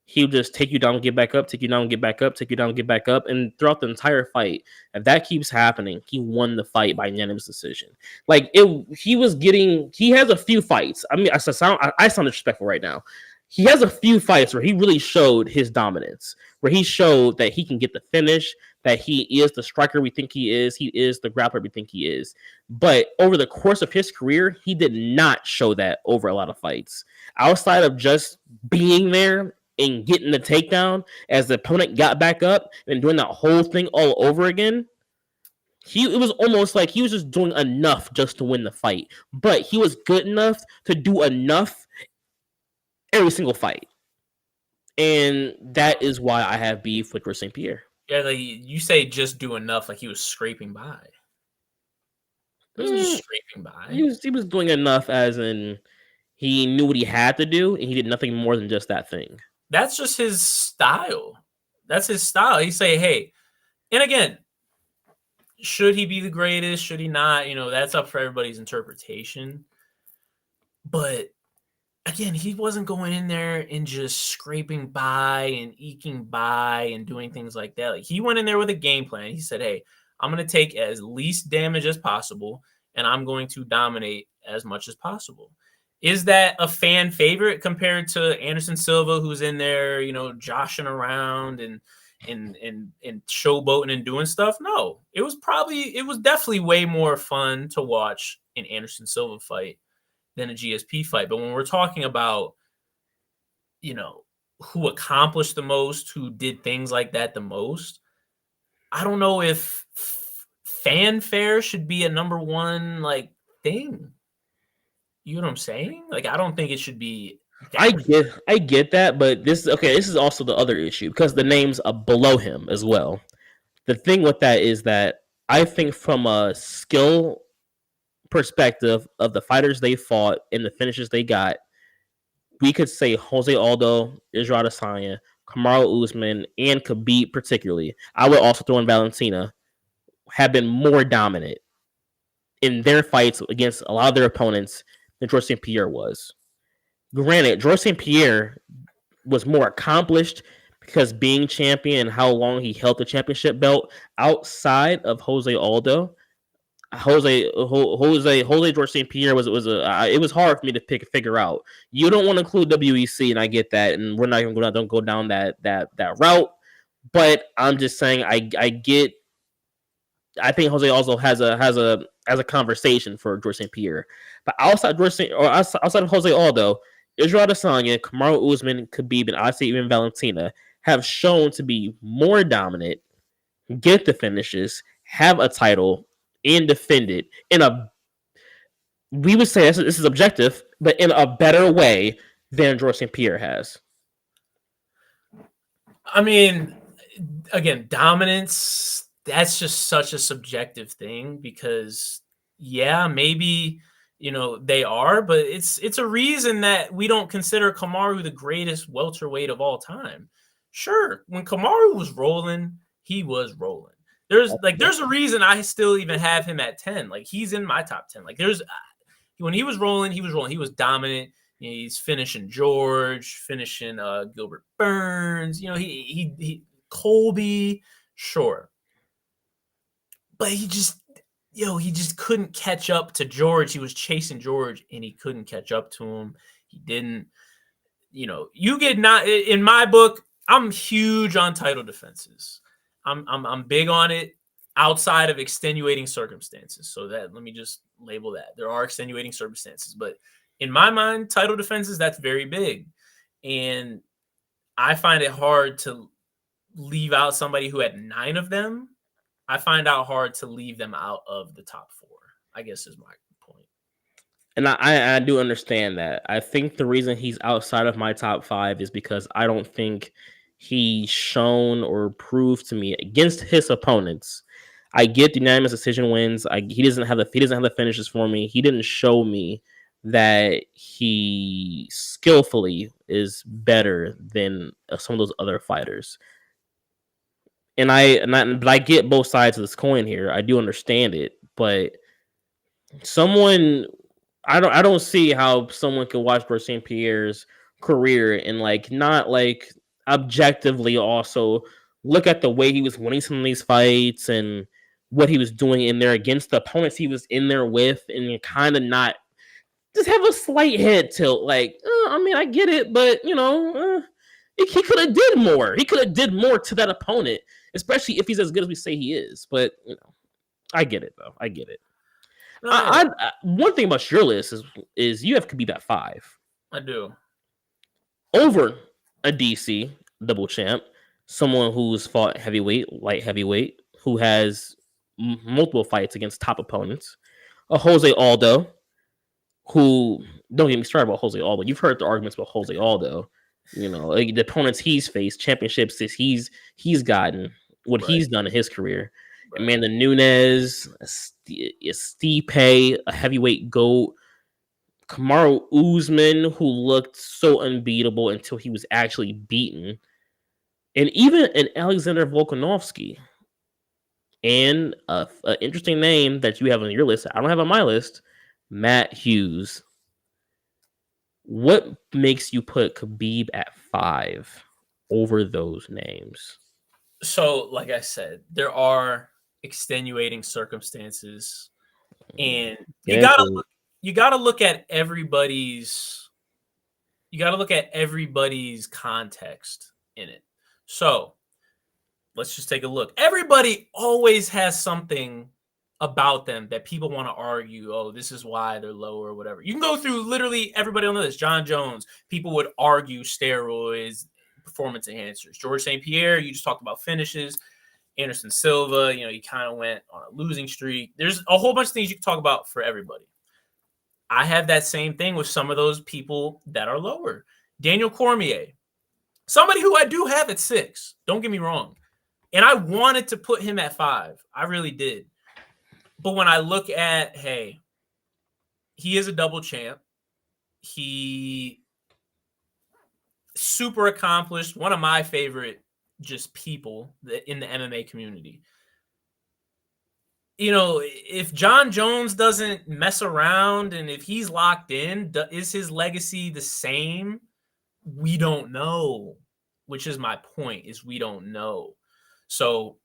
S1: he would just take you down, get back up, take you down, get back up, take you down, get back up. And throughout the entire fight, if that keeps happening, he won the fight by unanimous decision. Like, he has a few fights. I mean, I sound disrespectful right now. He has a few fights where he really showed his dominance, where he showed that he can get the finish, that he is the striker we think he is the grappler we think he is. But over the course of his career, he did not show that over a lot of fights. Outside of just being there and getting the takedown as the opponent got back up and doing that whole thing all over again, it was almost like he was just doing enough just to win the fight. But he was good enough to do enough every single fight. And that is why I have beef with George St. Pierre.
S2: Yeah, like, you say just do enough, like he was scraping by. He wasn't just scraping by.
S1: He was doing enough as in he knew what he had to do, and he did nothing more than just that thing.
S2: That's just his style. That's his style. He say, hey, and again, Should he be the greatest? Should he not? That's up for everybody's interpretation. But again, he wasn't going in there and just scraping by and eking by and doing things like that. Like, he went in there with a game plan. He said, "Hey, I'm going to take as least damage as possible, and I'm going to dominate as much as possible." Is that a fan favorite compared to Anderson Silva, who's in there, joshing around and showboating and doing stuff? No, it was definitely way more fun to watch an Anderson Silva fight than a GSP fight. But when we're talking about, who accomplished the most, who did things like that the most, I don't know if fanfare should be a number one thing. You know what I'm saying? Like, I don't think it should be that.
S1: I get that, but this is also the other issue because the names are below him as well. The thing with that is that I think from a skill perspective of the fighters they fought and the finishes they got, we could say Jose Aldo, Israel Adesanya, Kamaru Usman, and Khabib particularly. I would also throw in Valentina, have been more dominant in their fights against a lot of their opponents than George St. Pierre was. Granted, George St. Pierre was more accomplished because being champion and how long he held the championship belt outside of Jose Aldo. Jose George St. Pierre it was hard for me to figure out. You don't want to include WEC, and I get that, and we're not even going to go down that route. But I'm just saying, I get. I think Jose also has a conversation for George St. Pierre, but outside of Jose Aldo, Israel Adesanya, Kamaru Usman, Khabib, and I say even Valentina have shown to be more dominant, get the finishes, have a title, and defend it we would say this is objective, but in a better way than George St. Pierre has.
S2: I mean, again, dominance, that's just such a subjective thing because, yeah, maybe, they are, but it's a reason that we don't consider Kamaru the greatest welterweight of all time. Sure, when Kamaru was rolling, he was rolling. There's a reason I still even have him at 10. Like, he's in my top 10. Like, when he was rolling, he was rolling. He was dominant. He's finishing George, finishing Gilbert Burns. He Colby, sure, but he just couldn't catch up to George. He was chasing George, and he couldn't catch up to him. He didn't. You get not in my book. I'm huge on title defenses. I'm big on it outside of extenuating circumstances. So that, let me just label that. There are extenuating circumstances, but in my mind, title defenses, that's very big. And I find it hard to leave out somebody who had 9 of them. I find out hard to leave them out of the top 4, I guess is my point.
S1: And I do understand that. I think the reason he's outside of my top 5 is because I don't think he's shown or proved to me against his opponents. I get the unanimous decision wins. He doesn't have the finishes for me. He didn't show me that he skillfully is better than some of those other fighters. But I get both sides of this coin here. I do understand it, but I don't see how someone could watch George St. Pierre's career and not objectively also look at the way he was winning some of these fights and what he was doing in there against the opponents he was in there with, and kind of not just have a slight head tilt. I mean, I get it, but he could have did more. He could have did more to that opponent, especially if he's as good as we say he is. But I get it though. I get it. No. One thing about your list is you have Khabib at 5.
S2: I do.
S1: Over a DC double champ, someone who's fought heavyweight, light heavyweight, who has multiple fights against top opponents. A Jose Aldo, who, don't get me started about Jose Aldo. You've heard the arguments about Jose Aldo. The opponents he's faced, championships he's gotten, what he's done in his career. Right. Amanda Nunes, Stipe, a heavyweight GOAT. Kamaru Usman, who looked so unbeatable until he was actually beaten. And even an Alexander Volkanovski. And a interesting name that you have on your list, I don't have on my list, Matt Hughes. What makes you put Khabib at 5 over those names?
S2: So, like I said, there are extenuating circumstances, and
S1: Get into it.
S2: you gotta look at everybody's context in it. So let's just take a look. Everybody always has something about them that people want to argue. Oh, this is why they're lower or whatever. You can go through literally everybody on the list. John Jones, people would argue steroids, performance enhancers. George St. Pierre, you just talked about finishes. Anderson Silva, he kind of went on a losing streak. There's a whole bunch of things you can talk about for everybody. I have that same thing with some of those people that are lower. Daniel Cormier, somebody who I do have at 6. Don't get me wrong. And I wanted to put him at 5. I really did. But when I look at, hey, he is a double champ. He super accomplished. One of my favorite just people in the MMA community. If John Jones doesn't mess around and if he's locked in, is his legacy the same? We don't know, which is my point, is we don't know. So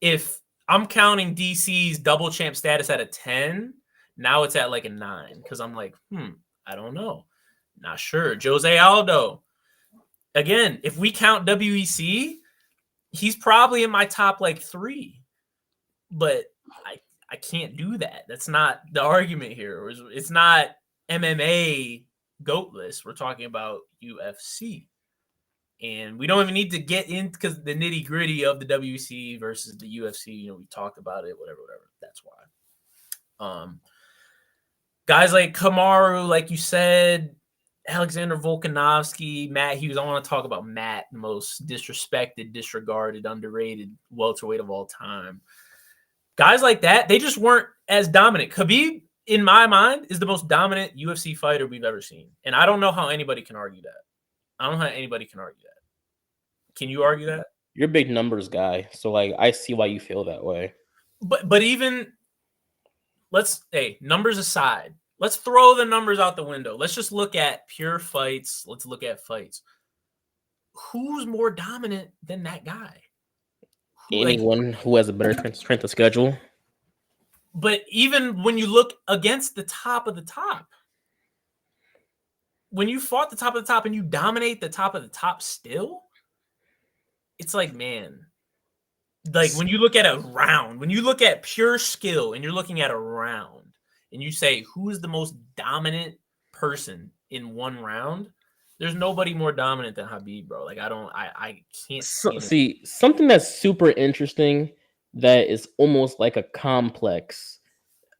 S2: if I'm counting DC's double champ status at a 10, now it's at like a 9 because I'm like, I don't know. Not sure. Jose Aldo. Again, if we count WEC, he's probably in my top like 3. But I can't do that. That's not the argument here. It's not MMA GOAT list. We're talking about UFC. And we don't even need to get into because the nitty gritty of the WC versus the UFC. We talked about it, whatever. That's why. Guys like Kamaru, like you said, Alexander Volkanovski, Matt Hughes. I want to talk about Matt, the most disrespected, disregarded, underrated welterweight of all time. Guys like that, they just weren't as dominant. Khabib, in my mind, is the most dominant UFC fighter we've ever seen. And I don't know how anybody can argue that. Can you argue that?
S1: You're a big numbers guy, so I see why you feel that way.
S2: But even numbers aside, let's throw the numbers out the window. Let's just look at pure fights. Let's look at fights. Who's more dominant than that guy?
S1: Anyone who has a better strength of schedule.
S2: But even when you look against the top of the top, when you fought the top of the top and you dominate the top of the top still, it's like, man, like when you look at a round, when you look at pure skill and you're looking at a round and you say, who is the most dominant person in one round? There's nobody more dominant than Khabib, bro. Like, I can't
S1: see something that's super interesting that is almost like a complex.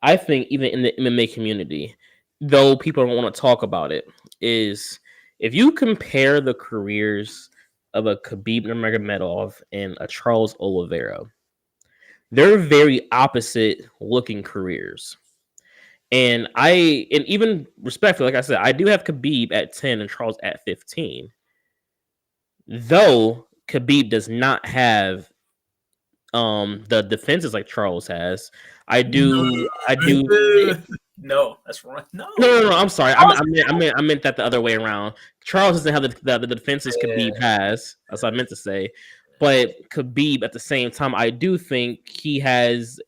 S1: I think even in the MMA community, though people don't want to talk about it, is if you compare the careers of a Khabib Nurmagomedov and a Charles Oliveira, they're very opposite looking careers. And even respectfully, like I said, I do have Khabib at 10 and Charles at 15. Though Khabib does not have the defenses like Charles has.
S2: No, that's wrong. No,
S1: I'm sorry. I meant that the other way around. Charles doesn't have the defenses Khabib has. That's what I meant to say. But Khabib, at the same time, I do think he has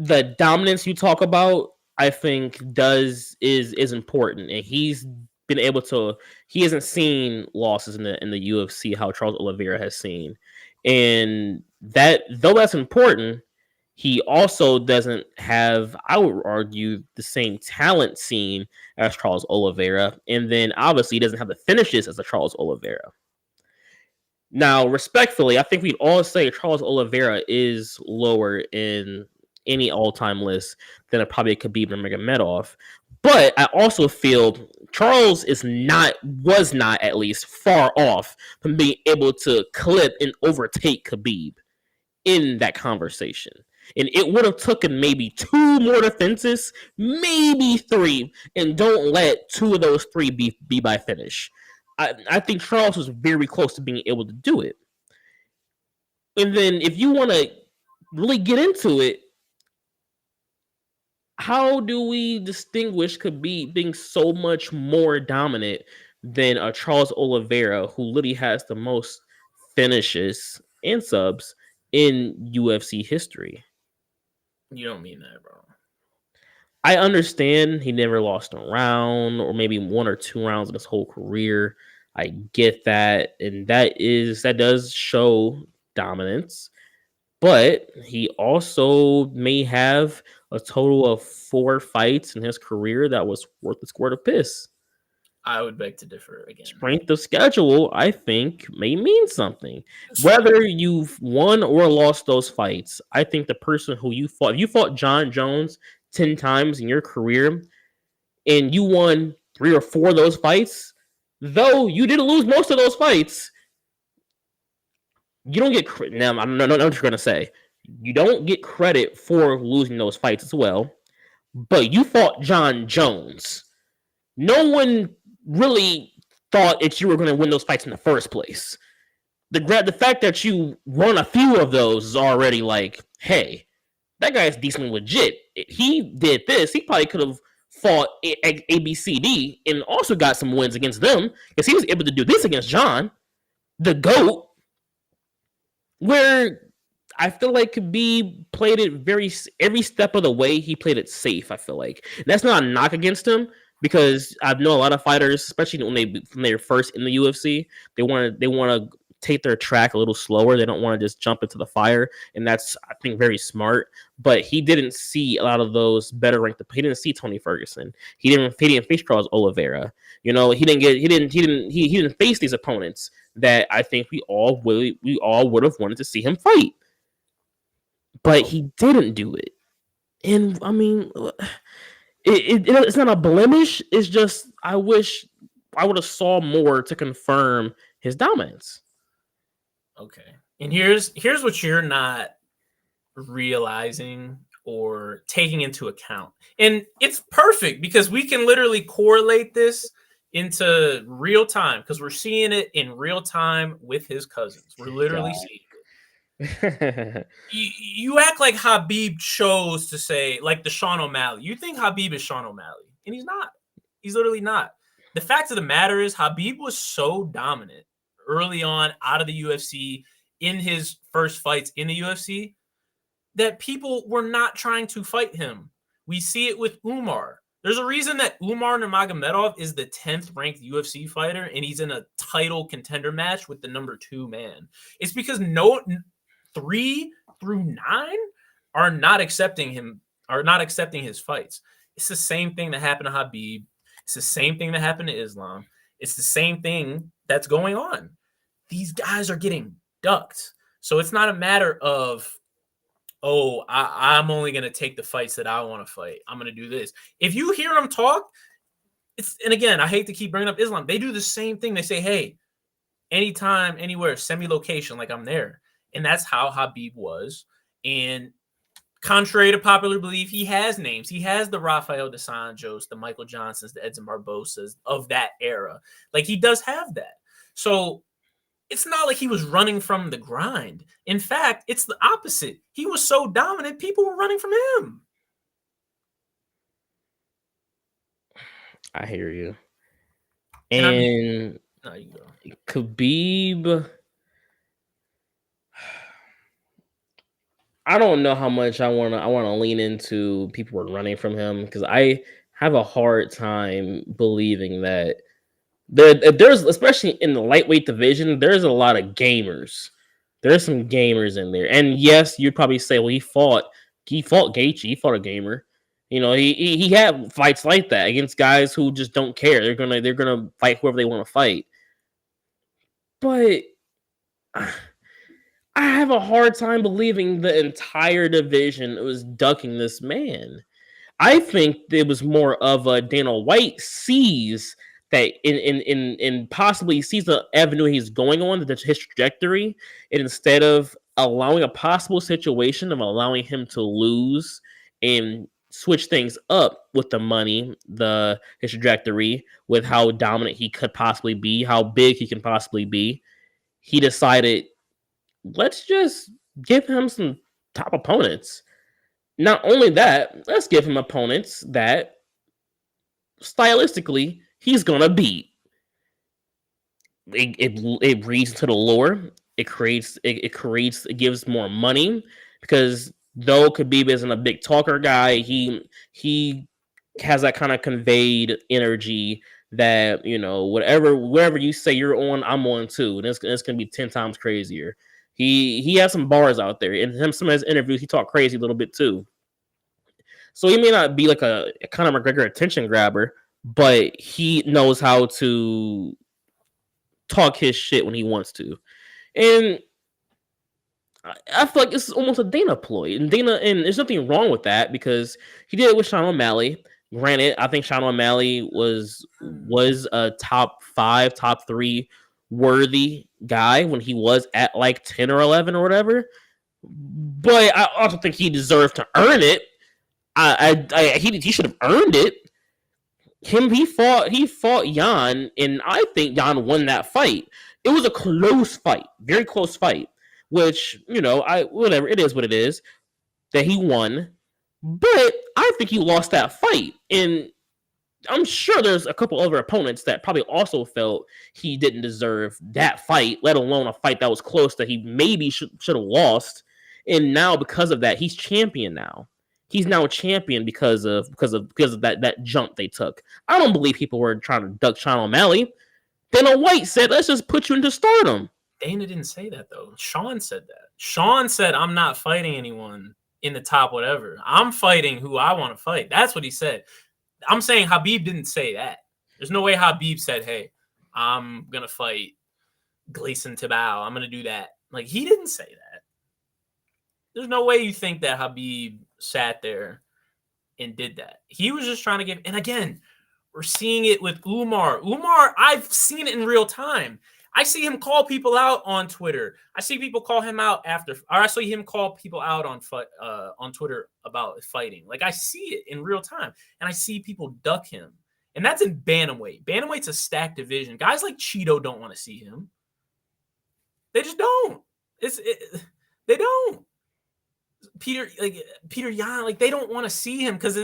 S1: the dominance you talk about. I think is important, and he's been able to. He hasn't seen losses in the UFC how Charles Oliveira has seen, and that though that's important. He also doesn't have, I would argue, the same talent scene as Charles Oliveira. And then obviously he doesn't have the finishes as a Charles Oliveira. Now, respectfully, I think we'd all say Charles Oliveira is lower in any all-time list than probably a Khabib Nurmagomedov. But I also feel Charles was not at least far off from being able to clip and overtake Khabib in that conversation. And it would have taken maybe 2 more defenses, maybe 3, and don't let 2 of those 3 be by finish. I think Charles was very close to being able to do it. And then if you want to really get into it, how do we distinguish Khabib being so much more dominant than a Charles Oliveira, who literally has the most finishes and subs in UFC history?
S2: You don't mean that, bro.
S1: I understand he never lost a round, or maybe one or two rounds in his whole career. I get that, and that does show dominance. But he also may have a total of 4 fights in his career that was worth a squirt of piss.
S2: I would beg to differ again.
S1: Strength of schedule, I think, may mean something. Whether you've won or lost those fights, I think the person who you fought, if you fought John Jones 10 times in your career and you won 3 or 4 of those fights, though you did lose most of those fights, you don't get credit. Now, I'm not what you're going to say. You don't get credit for losing those fights as well, but you fought John Jones. No one really thought that you were going to win those fights in the first place. The fact that you won a few of those is already like, hey, that guy's decently legit. If he did this, he probably could have fought ABCD and also got some wins against them because he was able to do this against John, the GOAT, where I feel like Khabib played it every step of the way. He played it safe. I feel like and that's not a knock against him because I know a lot of fighters, especially when they're first in the UFC, they want to take their track a little slower. They don't want to just jump into the fire, and that's I think very smart. But he didn't see a lot of those better ranked. He didn't see Tony Ferguson. He didn't face Charles Oliveira. You know, he didn't face these opponents that I think we all would have wanted to see him fight. But he didn't do it. And I mean, it's not a blemish. It's just I wish I would have saw more to confirm his dominance.
S2: Okay. And here's what you're not realizing or taking into account. And it's perfect because we can literally correlate this into real time because we're seeing it in real time with his cousins. We're literally seeing it. You act like Khabib chose to say, like the Sean O'Malley. You think Khabib is Sean O'Malley, and he's not. He's literally not. The fact of the matter is Khabib was so dominant early on out of the UFC in his first fights in the UFC that people were not trying to fight him. We see it with Umar. There's a reason that Umar Nurmagomedov is the 10th ranked UFC fighter and he's in a title contender match with the number 2 man. It's because 3 through 9 are not accepting his fights. It's the same thing that happened to Khabib. It's the same thing that happened to Islam. It's the same thing that's going on. These guys are getting ducked. So it's not a matter of, oh, I'm only going to take the fights that I want to fight. I'm going to do this. If you hear them talk, and again, I hate to keep bringing up Islam. They do the same thing. They say, hey, anytime, anywhere, send me location, like I'm there. And that's how Khabib was. And contrary to popular belief, he has names. He has the Rafael dos Anjos, the Michael Johnsons, the Edson Barbosas of that era. Like he does have that. So it's not like he was running from the grind. In fact, it's the opposite. He was so dominant, people were running from him.
S1: I hear you. And
S2: no, you go.
S1: Khabib, I don't know how much I want to lean into people were running from him because I have a hard time believing that there's, especially in the lightweight division, there's a lot of gamers. There's some gamers in there. And yes, you'd probably say, well, he fought Gaethje, he fought a gamer. You know, he had fights like that against guys who just don't care. They're gonna fight whoever they want to fight. But I have a hard time believing the entire division was ducking this man. I think it was more of a Dana White sees that in possibly sees the avenue he's going on, that's his trajectory, and instead of allowing a possible situation of allowing him to lose and switch things up with the money, his trajectory, with how dominant he could possibly be, how big he can possibly be, he decided, let's just give him some top opponents. Not only that, let's give him opponents that stylistically he's gonna beat. It reads into the lore. It gives more money because though Khabib isn't a big talker guy, he has that kind of conveyed energy that whatever you say you're on, I'm on too, and it's gonna be 10 times crazier. He has some bars out there, and some of his interviews he talk crazy a little bit too. So he may not be like a Conor McGregor attention grabber, but he knows how to talk his shit when he wants to. And I feel like this is almost a Dana ploy. And there's nothing wrong with that because he did it with Sean O'Malley. Granted, I think Sean O'Malley was a top 5, top 3 worthy guy when he was at like 10 or 11 or whatever. But I also think he deserved to earn it. He should have earned it. He fought Jan, and I think Jan won that fight. It was a close fight, very close fight, which whatever, it is what it is that he won. But I think he lost that fight, and I'm sure there's a couple other opponents that probably also felt he didn't deserve that fight, let alone a fight that was close that he maybe should have lost. And now because of that, he's champion now. He's now a champion because of that jump they took. I don't believe people were trying to duck Sean O'Malley. Dana White said, "Let's just put you into stardom."
S2: Dana didn't say that though. Sean said that. Sean said, "I'm not fighting anyone in the top whatever. I'm fighting who I want to fight." That's what he said. I'm saying Khabib didn't say that. There's no way Khabib said, "Hey, I'm gonna fight Gleison Tibau. I'm gonna do that." Like, he didn't say that. There's no way you think that Khabib sat there and did that. He was just trying to give. And again, we're seeing it with Umar. Umar, I've seen it in real time. I see him call people out on Twitter. I see people call him out after, or I see him call people out on Twitter about fighting. Like, I see it in real time, and I see people duck him. And that's in bantamweight. Bantamweight's a stacked division. Guys like Cheeto don't want to see him. They just don't. They don't. Peter Yan, like, they don't want to see him because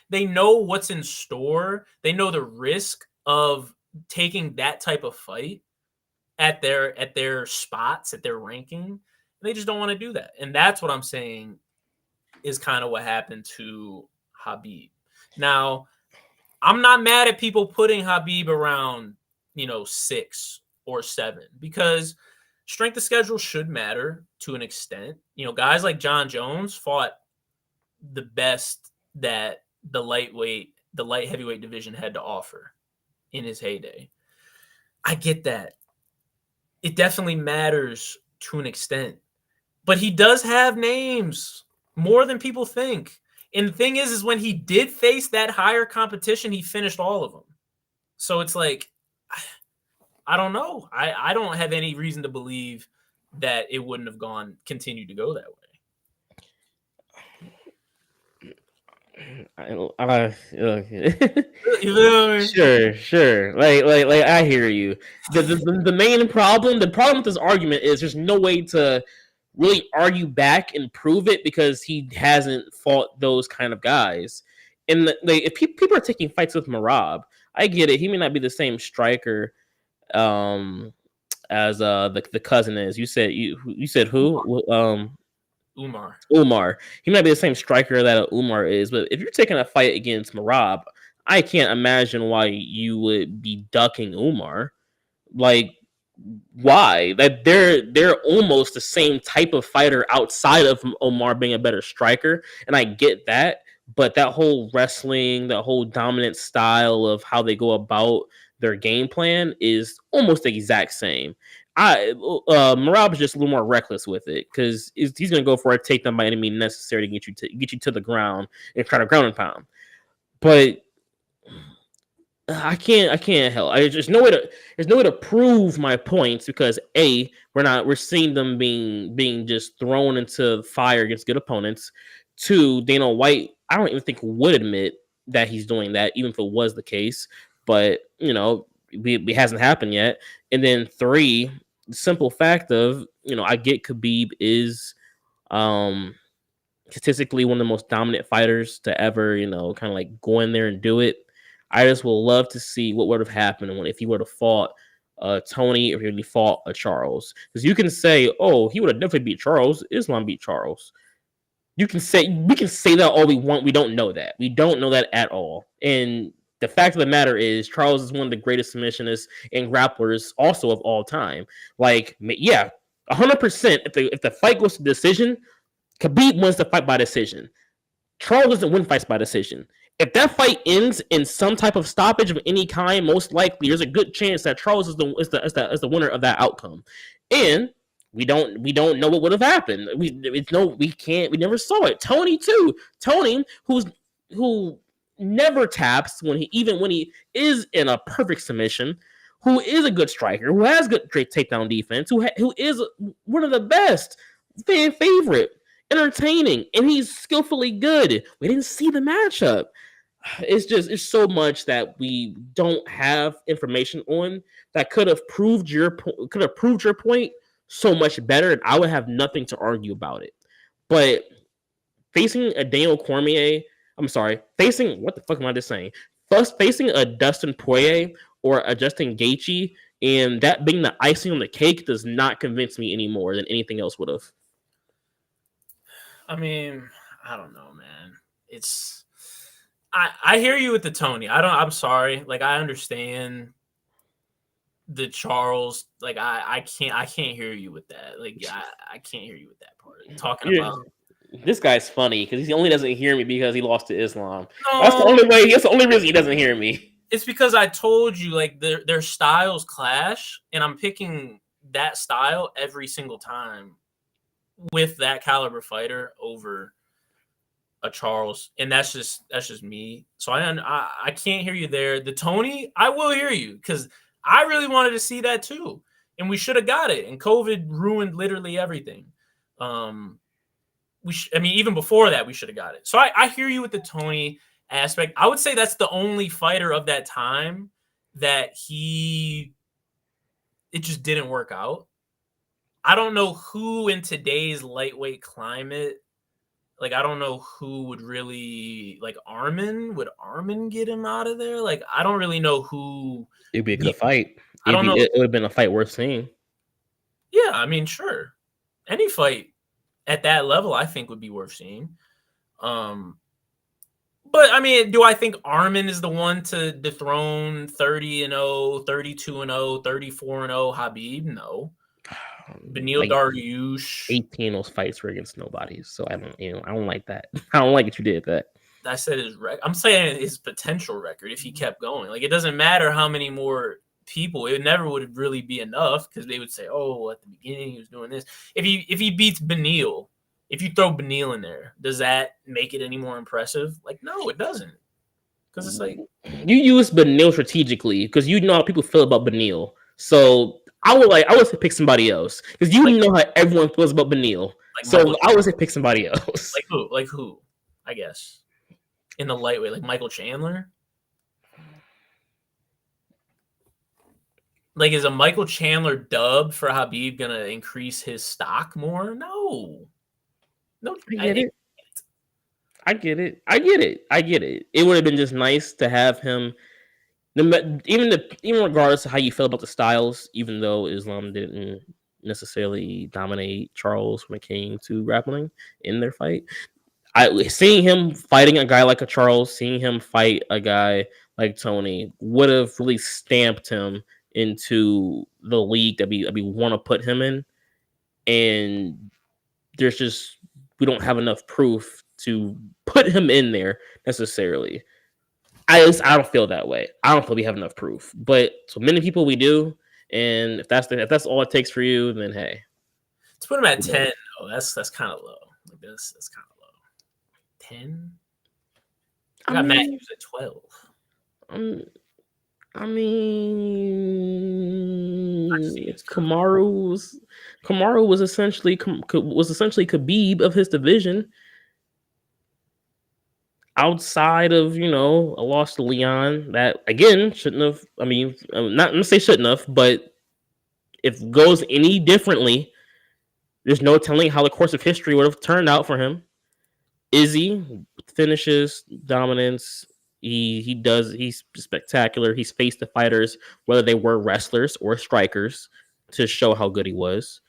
S2: they know what's in store. They know the risk of taking that type of fight at their spots, at their ranking. They just don't want to do that. And that's what I'm saying is kind of what happened to Khabib. Now, I'm not mad at people putting Khabib around, 6 or 7 because strength of schedule should matter to an extent. Guys like John Jones fought the best that the light heavyweight division had to offer in his heyday. I get that. It definitely matters to an extent. But he does have names more than people think. And the thing is when he did face that higher competition, he finished all of them. So it's like, I don't know. I don't have any reason to believe that it wouldn't have continued to go that way.
S1: Sure. Like I hear you. The main problem, with this argument is there's no way to really argue back and prove it because he hasn't fought those kind of guys. And if people are taking fights with Merab, I get it. He may not be the same striker as the cousin is. You said who? Umar. He might be the same striker that Umar is, but if you're taking a fight against Merab, I can't imagine why you would be ducking Umar. Like, why? That they're almost the same type of fighter outside of Umar being a better striker, and I get that. But that whole wrestling, that whole dominant style of how they go about their game plan is almost the exact same. Merab is just a little more reckless with it because he's going to go for a takedown by any means necessary to get you to the ground and try to ground and pound. But I can't help. There's no way to prove my points because we're seeing them being just thrown into fire against good opponents. 2, Dana White, I don't even think would admit that he's doing that, even if it was the case. But it hasn't happened yet. And then 3, simple fact of, I get Khabib is um statistically one of the most dominant fighters to ever, kind of like go in there and do it. I just would love to see what would have happened if he would have fought Tony, or if he fought a Charles. Because you can say, oh, he would have definitely beat Charles. Islam beat Charles. We can say that all we want. We don't know that. We don't know that at all. And the fact of the matter is, Charles is one of the greatest submissionists and grapplers also of all time. Like, yeah, 100%. If the fight goes to decision, Khabib wins the fight by decision. Charles doesn't win fights by decision. If that fight ends in some type of stoppage of any kind, most likely there's a good chance that Charles is the winner of that outcome. And we don't know what would have happened. We never saw it. Tony too. Tony, who never taps when he is in a perfect submission, who is a good striker, who has great takedown defense, who is one of the best, fan favorite, entertaining, and he's skillfully good. We didn't see the matchup. It's so much that we don't have information on that could have proved your point so much better, and I would have nothing to argue about it. But facing a Daniel Cormier, facing what the fuck am I just saying? First, facing a Dustin Poirier or a Justin Gaethje, and that being the icing on the cake does not convince me any more than anything else would have.
S2: I mean, I don't know, man. I hear you with the Tony. I'm sorry. Like, I understand the Charles. Like, I can't hear you with that. Like, I can't hear you with that part. Talking about
S1: this guy's funny because he only doesn't hear me because he lost to Islam. No. That's the only reason he doesn't hear me.
S2: It's because I told you, like, their styles clash, and I'm picking that style every single time with that caliber fighter over a Charles, and that's just me. So I can't hear you there. The Tony, I will hear you because I really wanted to see that too, and we should have got it. And COVID ruined literally everything. Even before that, we should have got it. So I hear you with the Tony aspect. I would say that's the only fighter of that time that it just didn't work out. I don't know who in today's lightweight climate. Like, I don't know who would really, like, would Armin get him out of there? Like, I don't really know who.
S1: It'd be a good fight. It would have been a fight worth seeing.
S2: Yeah, I mean, sure. Any fight at that level, I think, would be worth seeing. But, I mean, do I think Armin is the one to dethrone 30-0, 32-0, 34-0 Khabib? No. Beneil Dariush.
S1: 18 of those fights were against nobody, so I don't like that. I don't like what you did that.
S2: I said his record. I'm saying his potential record if he kept going. Like, it doesn't matter how many more people. It never would really be enough because they would say, "Oh, at the beginning he was doing this." If he beats Beneil, if you throw Beneil in there, does that make it any more impressive? Like, no, it doesn't. Because it's like
S1: you use Beneil strategically because you know how people feel about Beneil. So I would say pick somebody else because you know how everyone feels about Beneil. Like, so I would say pick somebody else.
S2: Like who? I guess in the lightweight, like Michael Chandler. Like, is a Michael Chandler dub for Khabib gonna increase his stock more? No.
S1: I get it. It would have been just nice to have him. Even regardless of how you feel about the styles, even though Islam didn't necessarily dominate Charles when it came to grappling in their fight, seeing him fighting a guy like a Charles, seeing him fight a guy like Tony would have really stamped him into the league that we want to put him in. And we don't have enough proof to put him in there necessarily. I don't feel that way. I don't feel we have enough proof, but so many people we do, and if that's all it takes for you, then hey,
S2: let's put him at 10. Oh, that's kind of low. Like that's kind of low. 10. I got Matthews at 12.
S1: I mean, Kamaru was essentially Khabib of his division. Outside of, a loss to Leon, that again shouldn't have. I mean, not gonna say shouldn't have, but If it goes any differently, there's no telling how the course of history would have turned out for him. Izzy finishes, dominance. He's spectacular. He's faced the fighters, whether they were wrestlers or strikers, to show how good he was.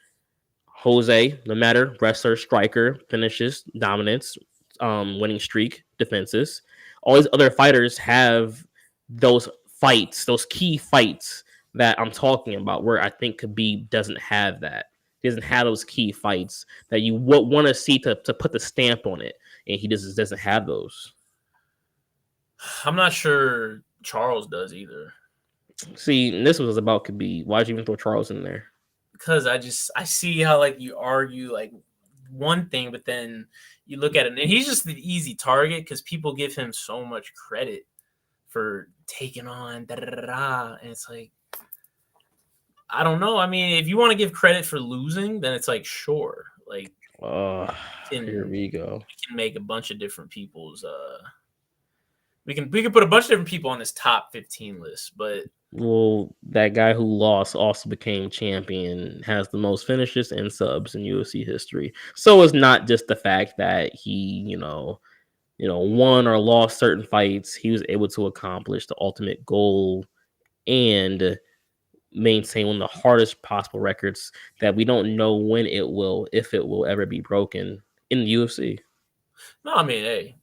S1: Jose, no matter, wrestler, striker, finishes, dominance, winning streak, defenses. All these other fighters have those fights, those key fights that I'm talking about, where I think Khabib doesn't have that. He doesn't have those key fights that you would want to see to put the stamp on it, and he just doesn't have those.
S2: I'm not sure Charles does either.
S1: See, this was about Khabib. Why'd you even throw Charles in there?
S2: Because I see how like you argue like one thing, but then you look at it and he's just the easy target because people give him so much credit for taking on and it's like, I don't know. I mean, if you want to give credit for losing, then it's like, sure, like
S1: here we go.
S2: We can make a bunch of different people's we can put a bunch of different people on this top 15 list, but
S1: well, that guy who lost also became champion, has the most finishes and subs in UFC history. So it's not just the fact that he, won or lost certain fights. He was able to accomplish the ultimate goal and maintain one of the hardest possible records that we don't know when it will, if it will ever be broken in the UFC.
S2: No, I mean, hey,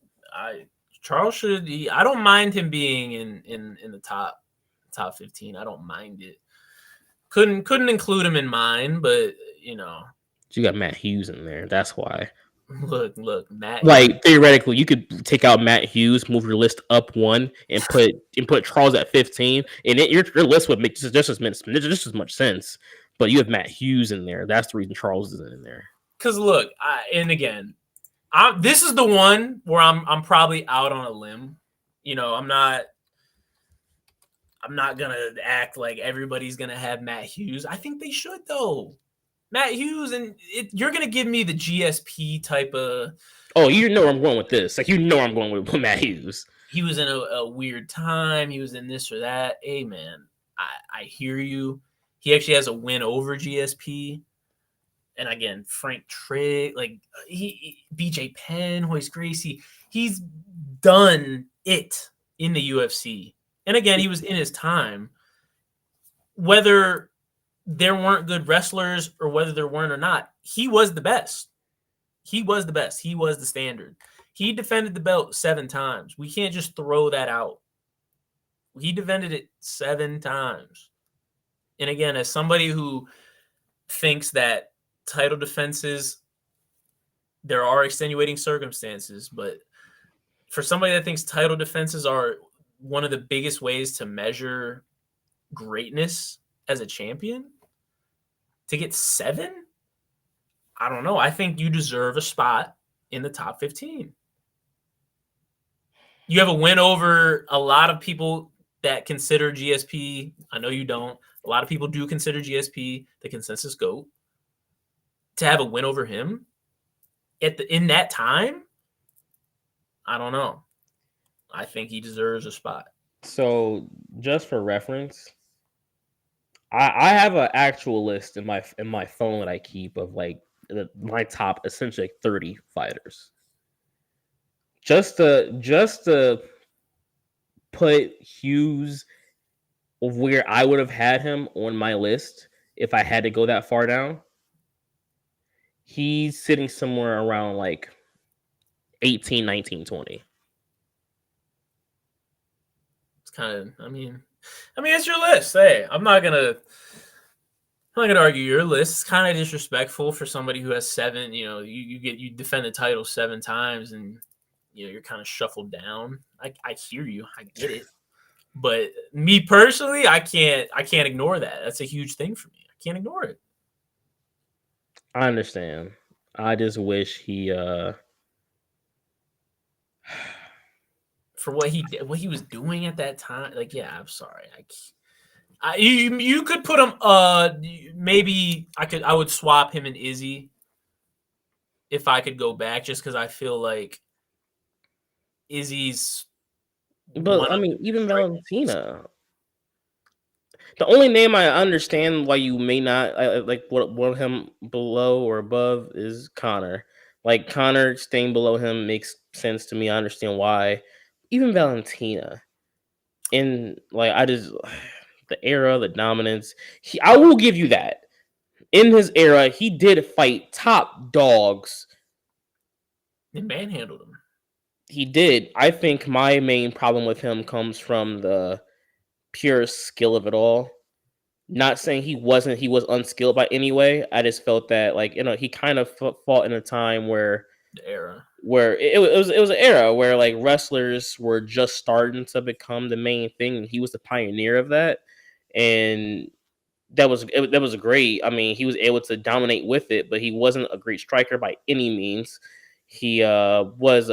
S2: Charles should. I don't mind him being in the top 15. I don't mind it. Couldn't include him in mine, but you
S1: got Matt Hughes in there. That's why.
S2: Look, Matt.
S1: Like theoretically, you could take out Matt Hughes, move your list up one, and put Charles at 15, and your list would make just as much sense. But you have Matt Hughes in there. That's the reason Charles isn't in there.
S2: Because look, this is the one where I'm probably out on a limb. I'm not gonna act like everybody's gonna have Matt Hughes. I think they should though. Matt Hughes, and you're gonna give me the GSP type of.
S1: Oh, you know where I'm going with this. Like I'm going with Matt Hughes.
S2: He was in a weird time. He was in this or that. Hey man, I hear you. He actually has a win over GSP. And again, Frank Trigg, like BJ Penn, Royce Gracie, he's done it in the UFC. And again, he was in his time. Whether there weren't good wrestlers or whether there weren't or not, he was the best. He was the best. He was the standard. He defended the belt 7 times. We can't just throw that out. He defended it 7 times. And again, as somebody who thinks that title defenses, there are extenuating circumstances, but for somebody that thinks title defenses are one of the biggest ways to measure greatness as a champion, to get 7, I don't know. I think you deserve a spot in the top 15. You have a win over a lot of people that consider GSP. I know you don't. A lot of people do consider GSP the consensus GOAT. To have a win over him in that time, I don't know. I think he deserves a spot.
S1: So, just for reference, I have an actual list in my phone that I keep of like my top essentially like 30 fighters. Just to put Hughes of where I would have had him on my list if I had to go that far down. He's sitting somewhere around like 18, 19, 20.
S2: It's kind of, I mean, it's your list. Hey, I'm not gonna argue your list. It's kind of disrespectful for somebody who has 7. You defend the title 7 times, and you're kind of shuffled down. I hear you. I get it. But me personally, I can't ignore that. That's a huge thing for me. I can't ignore it.
S1: I understand. I just wish he
S2: for what he did, what he was doing at that time. Like, yeah, I'm sorry. You could put him. Maybe I would swap him and Izzy if I could go back, just because I feel like Izzy's.
S1: But I mean, even Valentina. The only name I understand why you may not like what him below or above is Connor. Like Connor staying below him makes sense to me. I understand why. Even Valentina. In like I just the era, the dominance. I will give you that. In his era, he did fight top dogs.
S2: They manhandled him.
S1: He did. I think my main problem with him comes from the pure skill of it all. Not saying he was unskilled by any way. I just felt that like he kind of fought in a time where
S2: The era.
S1: it was an era where like wrestlers were just starting to become the main thing, and he was the pioneer of that. And that was great. I mean, he was able to dominate with it, but he wasn't a great striker by any means. He was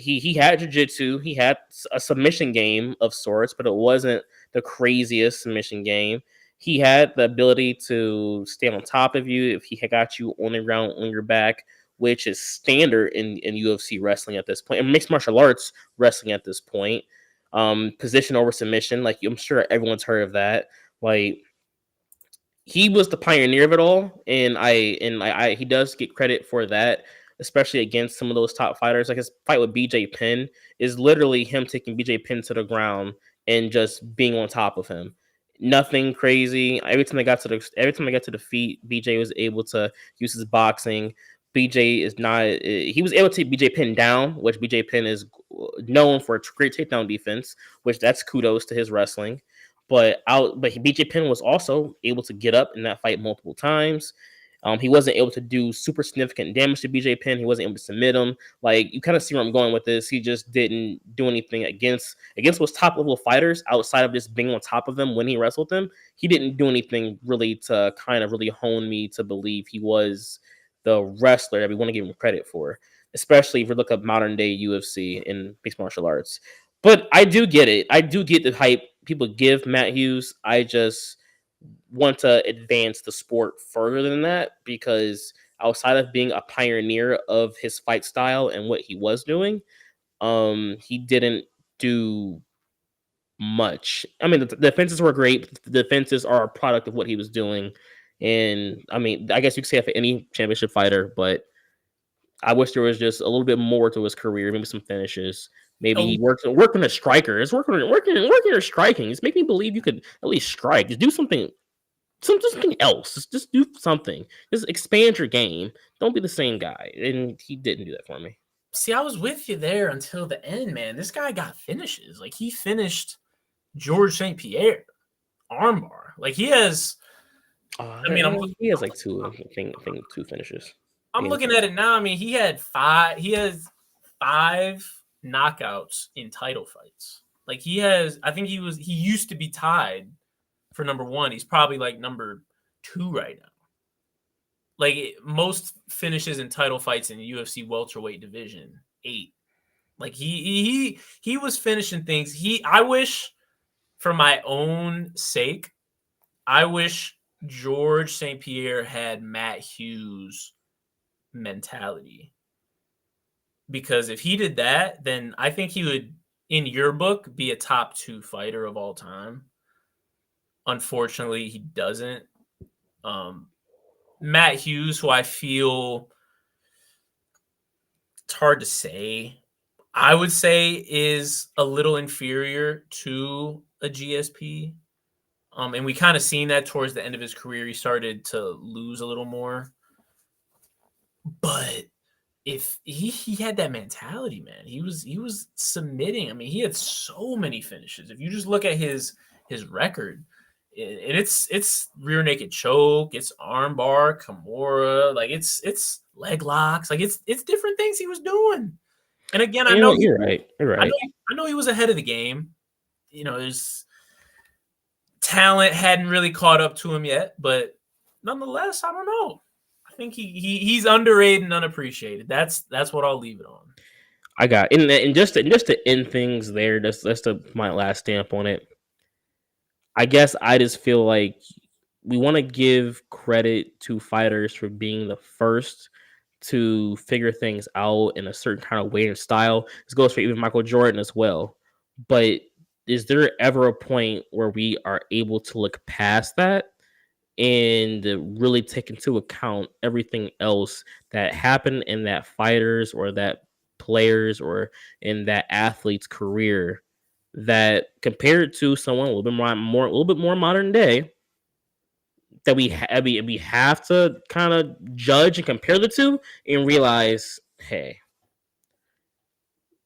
S1: he had jiu-jitsu, he had a submission game of sorts, but it wasn't the craziest submission game. He had the ability to stay on top of you if he had got you on the ground on your back, which is standard in UFC wrestling at this point, and mixed martial arts wrestling at this point. Position over submission, like I'm sure everyone's heard of that. Like he was the pioneer of it all, and I he does get credit for that, especially against some of those top fighters. Like his fight with BJ Penn is literally him taking BJ Penn to the ground and just being on top of him. Nothing crazy. Every time I got to the feet, BJ was able to use his boxing. BJ is not. He was able to take BJ Penn down, which BJ Penn is known for a great takedown defense. Which that's kudos to his wrestling. BJ Penn was also able to get up in that fight multiple times. He wasn't able to do super significant damage to BJ Penn. He wasn't able to submit him. Like you kind of see where I'm going with this. He just didn't do anything against those top level fighters outside of just being on top of them when he wrestled them. He didn't do anything really to kind of really hone me to believe he was the wrestler that we want to give him credit for, especially if you look up modern day UFC in mixed martial arts. But I do get it. I do get the hype people give Matt Hughes. I just want to advance the sport further than that because outside of being a pioneer of his fight style and what he was doing, he didn't do much. I mean, the defenses were great. The defenses are a product of what he was doing. And I mean, I guess you could say that for any championship fighter, but I wish there was just a little bit more to his career, maybe some finishes. Maybe
S2: Oh,
S1: he worked on a striker. It's working on striking. It's making me believe you could at least strike. Just do something else. Just do something. Just expand your game. Don't be the same guy. And he didn't do that for me.
S2: see, I was with you there until the end, man. This guy got finishes. Like he finished George St. Pierre armbar. Like he has. I mean,
S1: He has like two, I think two finishes.
S2: I'm looking at it now. I mean, he has 5 knockouts in title fights. Like he has. I think he used to be tied for number 1. He's probably like number 2 right now. Like most finishes in title fights in the UFC welterweight division, 8. Like he was finishing things. I wish, for my own sake, I wish George St. Pierre had Matt Hughes mentality. Because if he did that, then I think he would, in your book, be a top 2 fighter of all time. Unfortunately, he doesn't. Matt Hughes, who I feel it's hard to say, I would say is a little inferior to a GSP. And we kind of seen that towards the end of his career. He started to lose a little more. But if he had that mentality, man, he was submitting. I mean, he had so many finishes. If you just look at his record, and it's rear naked choke, it's armbar, Kimura, like it's leg locks, like it's different things he was doing. And again, I know
S1: You're right. You're right.
S2: I know he was ahead of the game. You know, his talent hadn't really caught up to him yet, but nonetheless, I don't know. I think he's underrated and unappreciated. That's what I'll leave it on.
S1: I got and just to end things there. That's my last stamp on it. I guess I just feel like we want to give credit to fighters for being the first to figure things out in a certain kind of way and style. This goes for even Michael Jordan as well. But is there ever a point where we are able to look past that and really take into account everything else that happened in that fighters or that players or in that athlete's career, that compared to someone a little bit more a little bit more modern day, that we have to kind of judge and compare the two and realize, hey,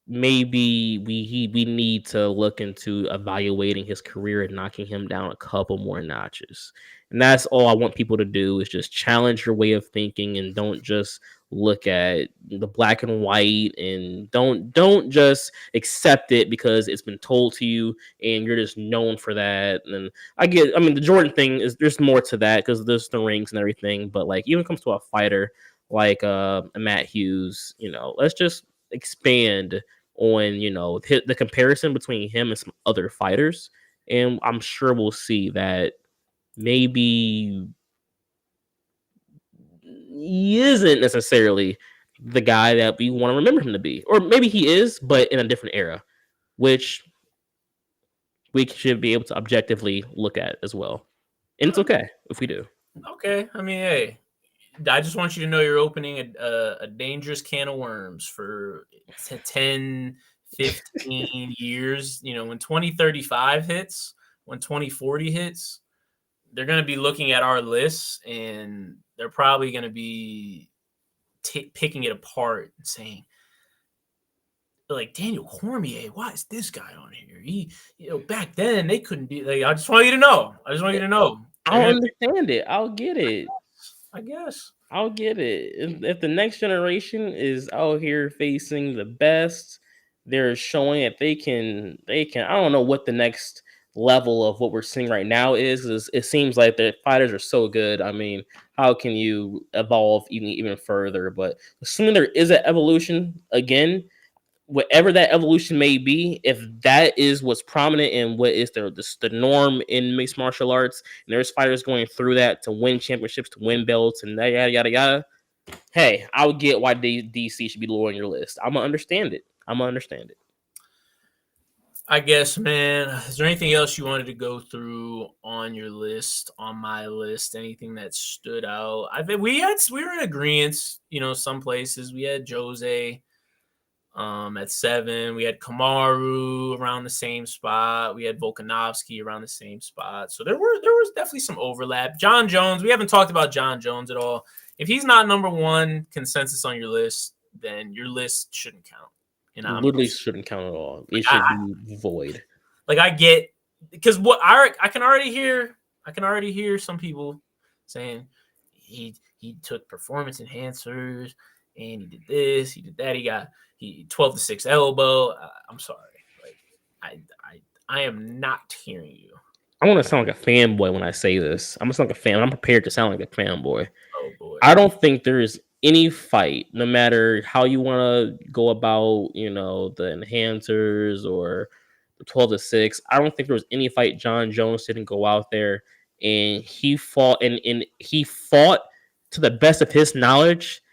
S1: maybe we need to look into evaluating his career and knocking him down a couple more notches. And that's all I want people to do, is just challenge your way of thinking and don't just look at the black and white, and don't just accept it because it's been told to you and you're just known for that. And I mean, the Jordan thing is, there's more to that because there's the rings and everything, but like even when it comes to a fighter like Matt Hughes, let's just expand on the comparison between him and some other fighters, and I'm sure we'll see that maybe he isn't necessarily the guy that we want to remember him to be, or maybe he is, but in a different era, which we should be able to objectively look at as well. And it's okay if we do.
S2: Okay, I mean, hey, I just want you to know you're opening a dangerous can of worms for 10, 15 years. When 2035 hits, when 2040 hits, they're going to be looking at our lists and they're probably going to be picking it apart and saying, like, Daniel Cormier, why is this guy on here? He, back then they couldn't be like, I just want you to know.
S1: I'll understand it. I'll get it.
S2: I guess.
S1: I'll get it. If the next generation is out here facing the best, they're showing that they can. I don't know what the next level of what we're seeing right now is. It seems like the fighters are so good. I mean, how can you evolve even further? But assuming there is an evolution again, whatever that evolution may be, if that is what's prominent and what is the norm in mixed martial arts, and there's fighters going through that to win championships, to win belts, and yada yada yada, hey, I'll get why DC should be lower on your list. I'm gonna understand it.
S2: I guess, man. Is there anything else you wanted to go through on your list, on my list? Anything that stood out? I think we were in agreement. Some places we had Jose at 7. We had Kamaru around the same spot. We had Volkanovski around the same spot. So there was definitely some overlap. John Jones, we haven't talked about John Jones at all. If he's not number one consensus on your list, then your list shouldn't count.
S1: Literally shouldn't count at all. It should be void.
S2: Like, I get, because what I can already hear some people saying he took performance enhancers and he did this, he did that, he 12-6 elbow. I'm sorry, like I am not hearing you.
S1: I want to sound like a fanboy when I say this. I'm gonna sound like a fan. I'm prepared to sound like a fanboy.
S2: Oh boy.
S1: I don't think there is any fight, no matter how you want to go about, the enhancers or the 12-6. I don't think there was any fight John Jones didn't go out there and he fought and he fought to the best of his knowledge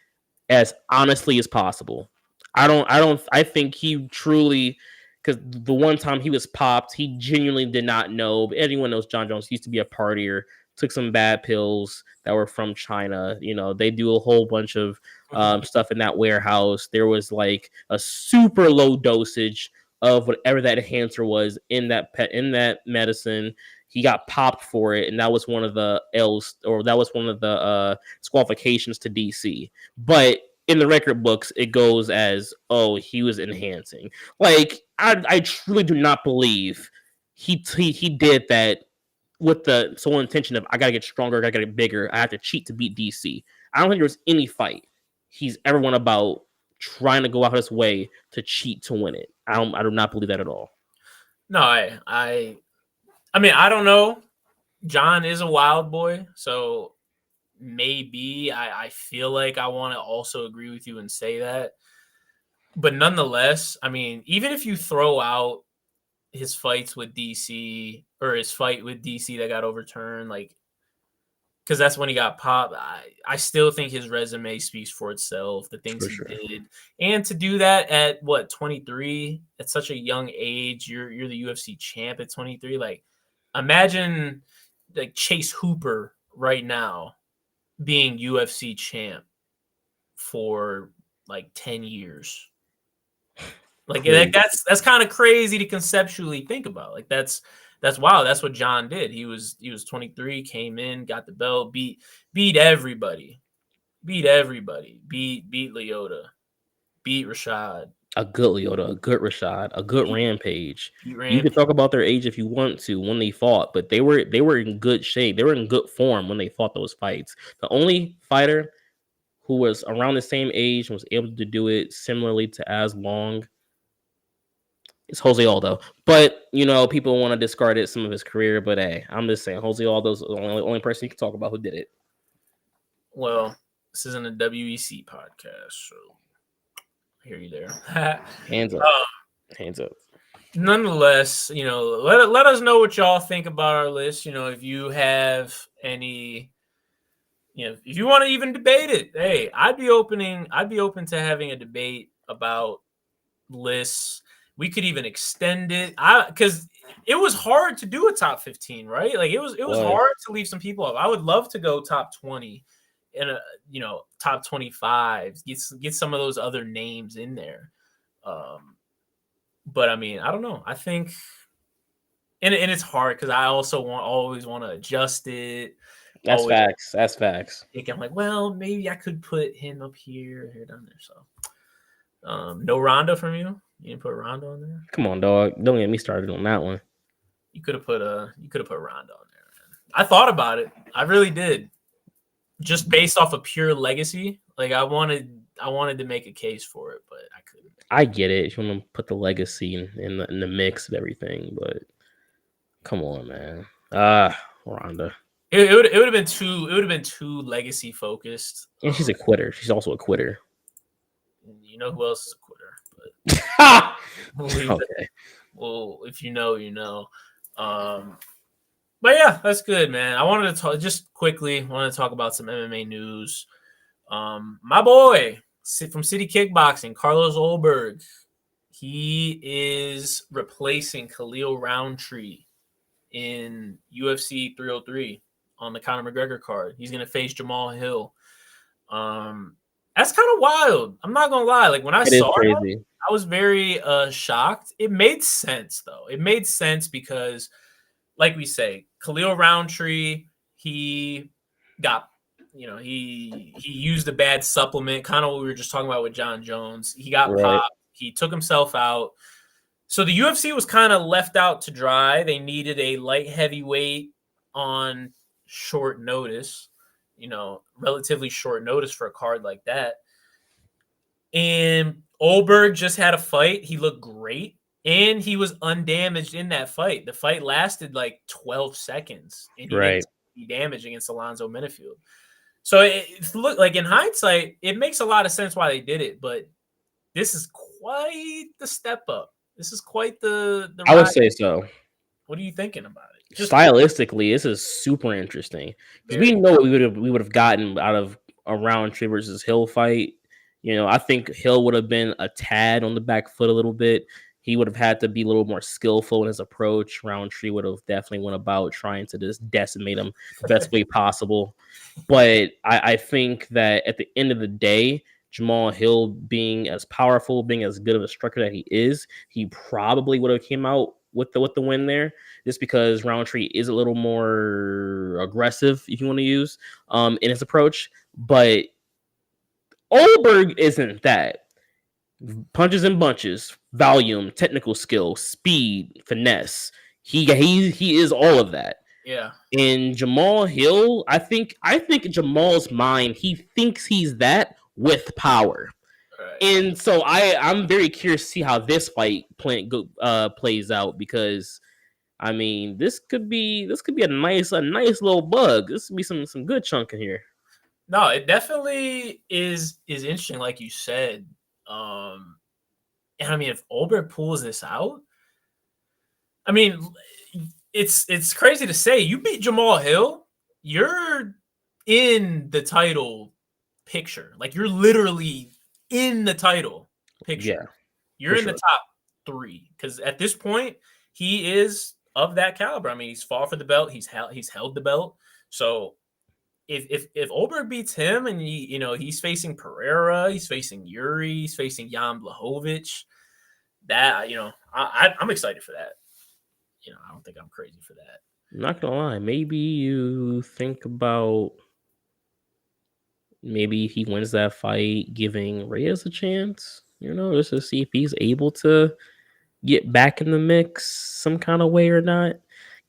S1: as honestly as possible. I think he truly, because the one time he was popped, he genuinely did not know. But everyone knows John Jones used to be a partier, took some bad pills that were from China. They do a whole bunch of stuff in that warehouse. There was like a super low dosage of whatever that enhancer was in that medicine. He got popped for it, and that was one of the L's, or that was one of the disqualifications to DC. But in the record books, it goes as, oh, he was enhancing. Like, I truly do not believe he did that with the sole intention of, I gotta get stronger, I gotta get bigger, I have to cheat to beat DC. I don't think there's any fight he's ever won about trying to go out his way to cheat to win it. I do not believe that at all.
S2: No, I mean, I don't know. John is a wild boy, so maybe I feel like I want to also agree with you and say that. But nonetheless, I mean, even if you throw out his fights with DC, or his fight with DC that got overturned, like, because that's when he got popped. I still think his resume speaks for itself, the things
S1: For
S2: he
S1: sure.
S2: did. And to do that at what, 23, at such a young age, you're the UFC champ at 23. Like, imagine like Chase Hooper right now being UFC champ for like 10 years. Like
S1: Crazy.
S2: that's kind of crazy to conceptually think about. Like that's wild. That's what John did. He was 23, came in, got the belt, beat everybody. Beat everybody. Beat Leota. Beat Rashad.
S1: A good Leota, a good Rashad, a good Rampage.
S2: Beat
S1: You could
S2: Rampage.
S1: talk about their age if you want to when they fought, but they were in good shape. They were in good form when they fought those fights. The only fighter who was around the same age and was able to do it similarly to as long is Jose Aldo. But people want to discard some of his career. But hey, I'm just saying Jose Aldo's the only person you can talk about who did it.
S2: Well, this isn't a WEC podcast, so I hear you there.
S1: Hands up. Hands up.
S2: Nonetheless, let us know what y'all think about our list. If you have any, if you want to even debate it, hey, I'd be open to having a debate about lists. We could even extend it. Because it was hard to do a top 15, right? Like it was hard to leave some people up. I would love to go top 20 and top 25. Get some of those other names in there. But I mean, I don't know. I think, and it's hard because I also always want to adjust it.
S1: That's facts. That's facts.
S2: I'm like, well, maybe I could put him up here, down there. So, no Rondo from you. You didn't put Rondo on there.
S1: Come on, dog. Don't get me started on that one.
S2: You could have put Rondo on there. Man. I thought about it. I really did. Just based off of pure legacy, like I wanted to make a case for it, but I couldn't.
S1: I get it. If you want to put the legacy in the mix of everything, but come on, man. Rhonda.
S2: It would have been too legacy focused.
S1: And she's a quitter. She's also a quitter.
S2: You know who else is a quitter? But
S1: okay.
S2: Well, if you know, you know. But yeah, that's good, man. I wanted to talk just quickly. Want to talk about some MMA news. My boy from City Kickboxing, Carlos Olberg, he is replacing Khalil Roundtree in UFC 303 on the Conor McGregor card. He's going to face Jamal Hill. That's kind of wild. I'm not going to lie. Like when I saw it, I was very shocked. It made sense, though. It made sense because, like we say, Khalil Roundtree, he got, he used a bad supplement, kind of what we were just talking about with John Jones. He got popped. He took himself out. So the UFC was kind of left out to dry. They needed a light heavyweight on short notice, relatively short notice for a card like that. And Olberg just had a fight. He looked great. And he was undamaged in that fight. The fight lasted like 12 seconds. And he didn't be damaged against Alonzo Menifield. So it looked like in hindsight, it makes a lot of sense why they did it. But this is quite the step up. This is quite the
S1: I would say so.
S2: What are you thinking about it?
S1: Stylistically, this is super interesting because we know what we would have gotten out of a Roundtree versus Hill fight. I think Hill would have been a tad on the back foot a little bit. He would have had to be a little more skillful in his approach. Roundtree would have definitely went about trying to just decimate him the best way possible. But I think that at the end of the day, Jamal Hill being as powerful, being as good of a striker that he is, he probably would have came out with the win there, just because Roundtree is a little more aggressive, if you want to use, in his approach. But Olberg isn't that. Punches and bunches, volume, technical skill, speed, finesse. He is all of that.
S2: Yeah.
S1: And Jamal Hill, I think Jamal's mind, he thinks he's that with power. Right. And so I'm very curious to see how this fight plays out, because I mean, this could be a nice little bug. This could be some good chunk in here.
S2: No, it definitely is interesting, like you said. And I mean, if Olberg pulls this out, I mean, it's crazy to say. You beat Jamal Hill, you're in the title picture. Like you're literally in the title picture.
S1: Yeah,
S2: You're
S1: for
S2: in the
S1: sure.
S2: top 3 because at this point he is of that caliber. I mean, he's fought for the belt. He's held the belt. So if Oberg beats him and he's facing Pereira, he's facing Yuri, he's facing Jan Blachowicz, that I'm excited for that. I don't think I'm crazy for that.
S1: I'm not gonna lie. Maybe you think about maybe he wins that fight, giving Reyes a chance. Just to see if he's able to get back in the mix some kind of way or not.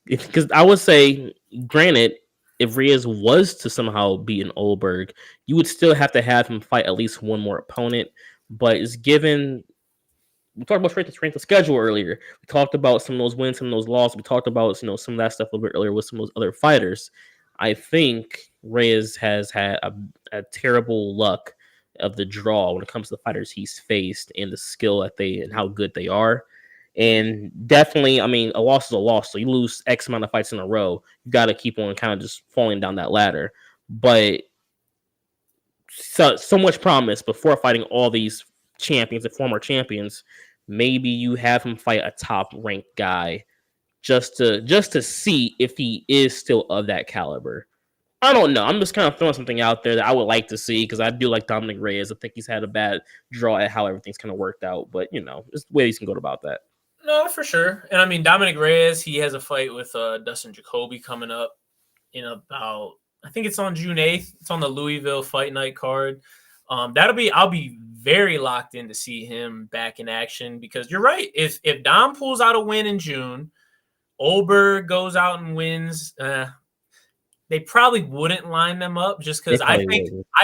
S1: Because I would say, granted, if Reyes was to somehow beat an Oldberg, you would still have to have him fight at least one more opponent. But it's given. We talked about strength of schedule earlier. We talked about some of those wins, some of those losses. We talked about some of that stuff a little bit earlier with some of those other fighters. I think Reyes has had a terrible luck of the draw when it comes to the fighters he's faced and the skill that they and how good they are. And definitely, I mean, a loss is a loss. So you lose X amount of fights in a row, you got to keep on kind of just falling down that ladder. But so much promise before fighting all these champions and former champions. Maybe you have him fight a top ranked guy just to see if he is still of that caliber. I don't know. I'm just kind of throwing something out there that I would like to see because I do like Dominic Reyes. I think he's had a bad draw at how everything's kind of worked out, but there's ways you can go about that.
S2: No, for sure. And I mean, Dominic Reyes, he has a fight with Dustin Jacoby coming up in about, I think it's on June 8th. It's on the Louisville Fight Night card. I'll be very locked in to see him back in action because you're right. If Dom pulls out a win in June, Oberg goes out and wins, they probably wouldn't line them up just because I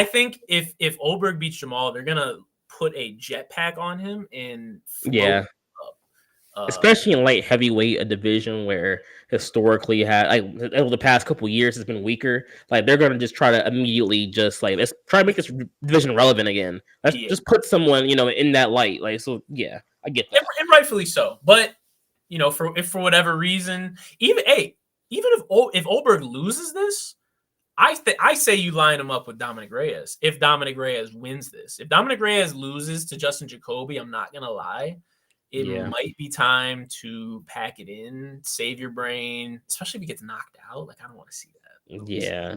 S2: think if Oberg beats Jamal, they're gonna put a jetpack on him and float him up.
S1: Especially in light heavyweight, a division where historically had over the past couple years has been weaker. Like they're gonna just try to immediately just let's try to make this division relevant again. Let's just put someone in that light. Like so, yeah, I get that,
S2: and rightfully so. But for whatever reason, even if Oberg loses this, I say you line him up with Dominic Reyes. If Dominic Reyes wins this, if Dominic Reyes loses to Justin Jacoby, I'm not gonna lie. It might be time to pack it in, save your brain, especially if he gets knocked out. Like I don't want to see that.
S1: Yeah,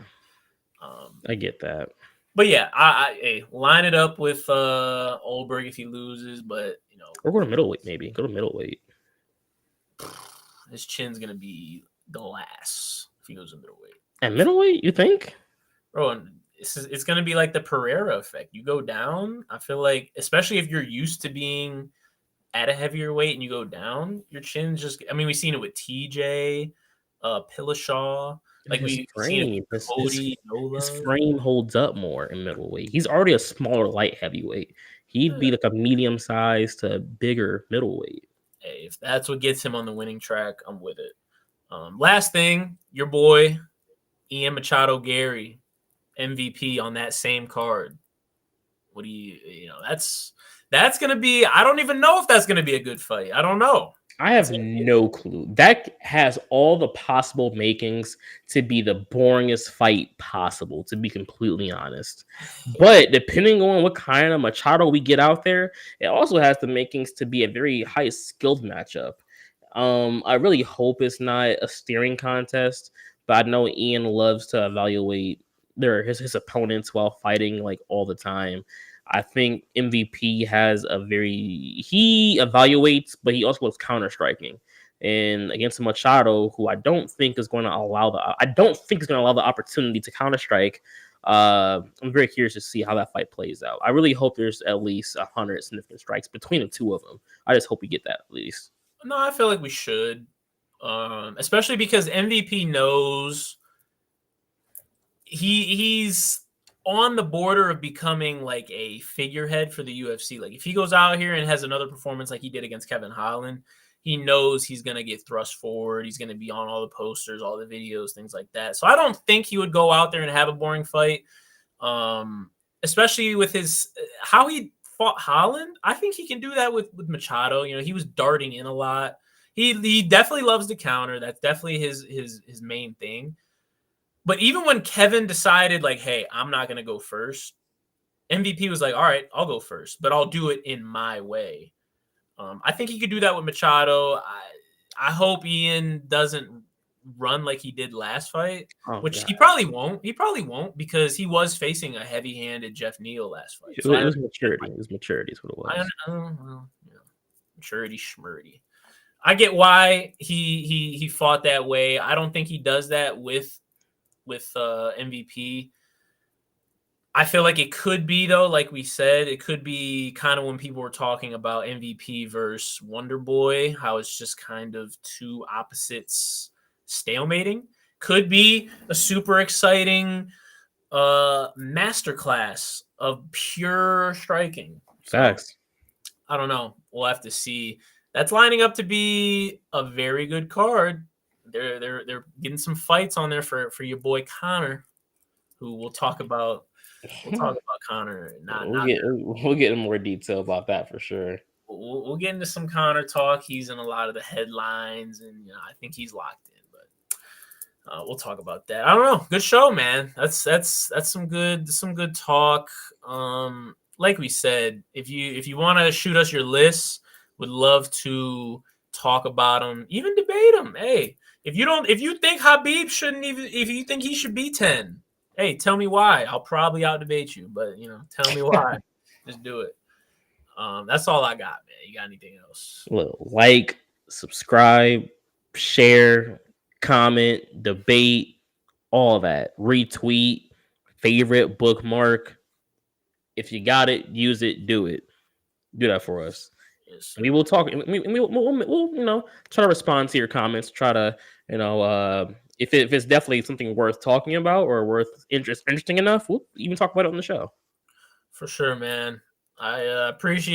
S1: I get that.
S2: But yeah, I line it up with Oldberg if he loses. But
S1: or go to middleweight, maybe go to middleweight.
S2: His chin's gonna be glass if he goes to middleweight.
S1: At middleweight, you think?
S2: Bro, it's gonna be like the Pereira effect. You go down. I feel like, especially if you're used to being at a heavier weight and you go down, your chin's just. I mean, we've seen it with TJ, Pillashaw. Like we've seen it with Cody,
S1: his frame holds up more in middleweight. He's already a smaller light heavyweight. He'd be like a medium size to bigger middleweight.
S2: Hey, if that's what gets him on the winning track, I'm with it. Last thing, your boy Ian Machado Gary, MVP on that same card. What do you that's going to be, I don't even know if that's going to be a good fight. I don't know.
S1: I have no clue. That has all the possible makings to be the boringest fight possible, to be completely honest. But depending on what kind of Machado we get out there, it also has the makings to be a very high skilled matchup. I really hope it's not a steering contest, but I know Ian loves to evaluate his opponents while fighting like all the time. I think MVP has he evaluates, but he also loves counter striking. And against Machado, who I don't think is going to allow the opportunity to counter strike. I'm very curious to see how that fight plays out. I really hope there's at least 100 significant strikes between the two of them. I just hope we get that at least.
S2: No, I feel like we should, especially because MVP knows he's on the border of becoming like a figurehead for the UFC. Like if he goes out here and has another performance like he did against Kevin Holland, he knows he's going to get thrust forward. He's going to be on all the posters, all the videos, things like that. So I don't think he would go out there and have a boring fight, especially with how he fought Holland. I think he can do that with Machado. He was darting in a lot. He definitely loves the counter. That's definitely his main thing. But even when Kevin decided, like, hey, I'm not gonna go first, MVP was like, all right, I'll go first, but I'll do it in my way. I think he could do that with Machado. I hope Ian doesn't run like he did last fight,
S1: Oh
S2: which
S1: god,
S2: he probably won't. He probably won't because he was facing a heavy-handed Jeff Neal last fight. So
S1: it was maturity. It was maturity, is what it was.
S2: well, maturity, schmurdy. I get why he fought that way. I don't think he does that with MVP. I feel like it could be though, like we said, it could be kind of when people were talking about MVP versus Wonder Boy, how it's just kind of two opposites stalemating. Could be a super exciting masterclass of pure striking. So
S1: Facts.
S2: I don't know. We'll have to see. That's lining up to be a very good card. They're getting some fights on there for your boy Connor, who we'll talk about. We'll talk about Connor.
S1: We'll get in more detail about that for sure.
S2: We'll get into some Connor talk. He's in a lot of the headlines, and I think he's locked in. But we'll talk about that. I don't know. Good show, man. That's some good talk. Like we said, if you want to shoot us your lists, would love to talk about them, even debate them. Hey, if you think Habib shouldn't even, if you think he should be 10, hey, tell me why. I'll probably out debate you, but tell me why. Just do it. That's all I got, man. You got anything else?
S1: Look, like, subscribe, share, comment, debate, all that. Retweet, favorite, bookmark. If you got it, use it, do it. Do that for us.
S2: Yes,
S1: We will talk. We'll try to respond to your comments. Try to, if it's definitely something worth talking about or worth interesting enough, we'll even talk about it on the show.
S2: for sure, man. I appreciate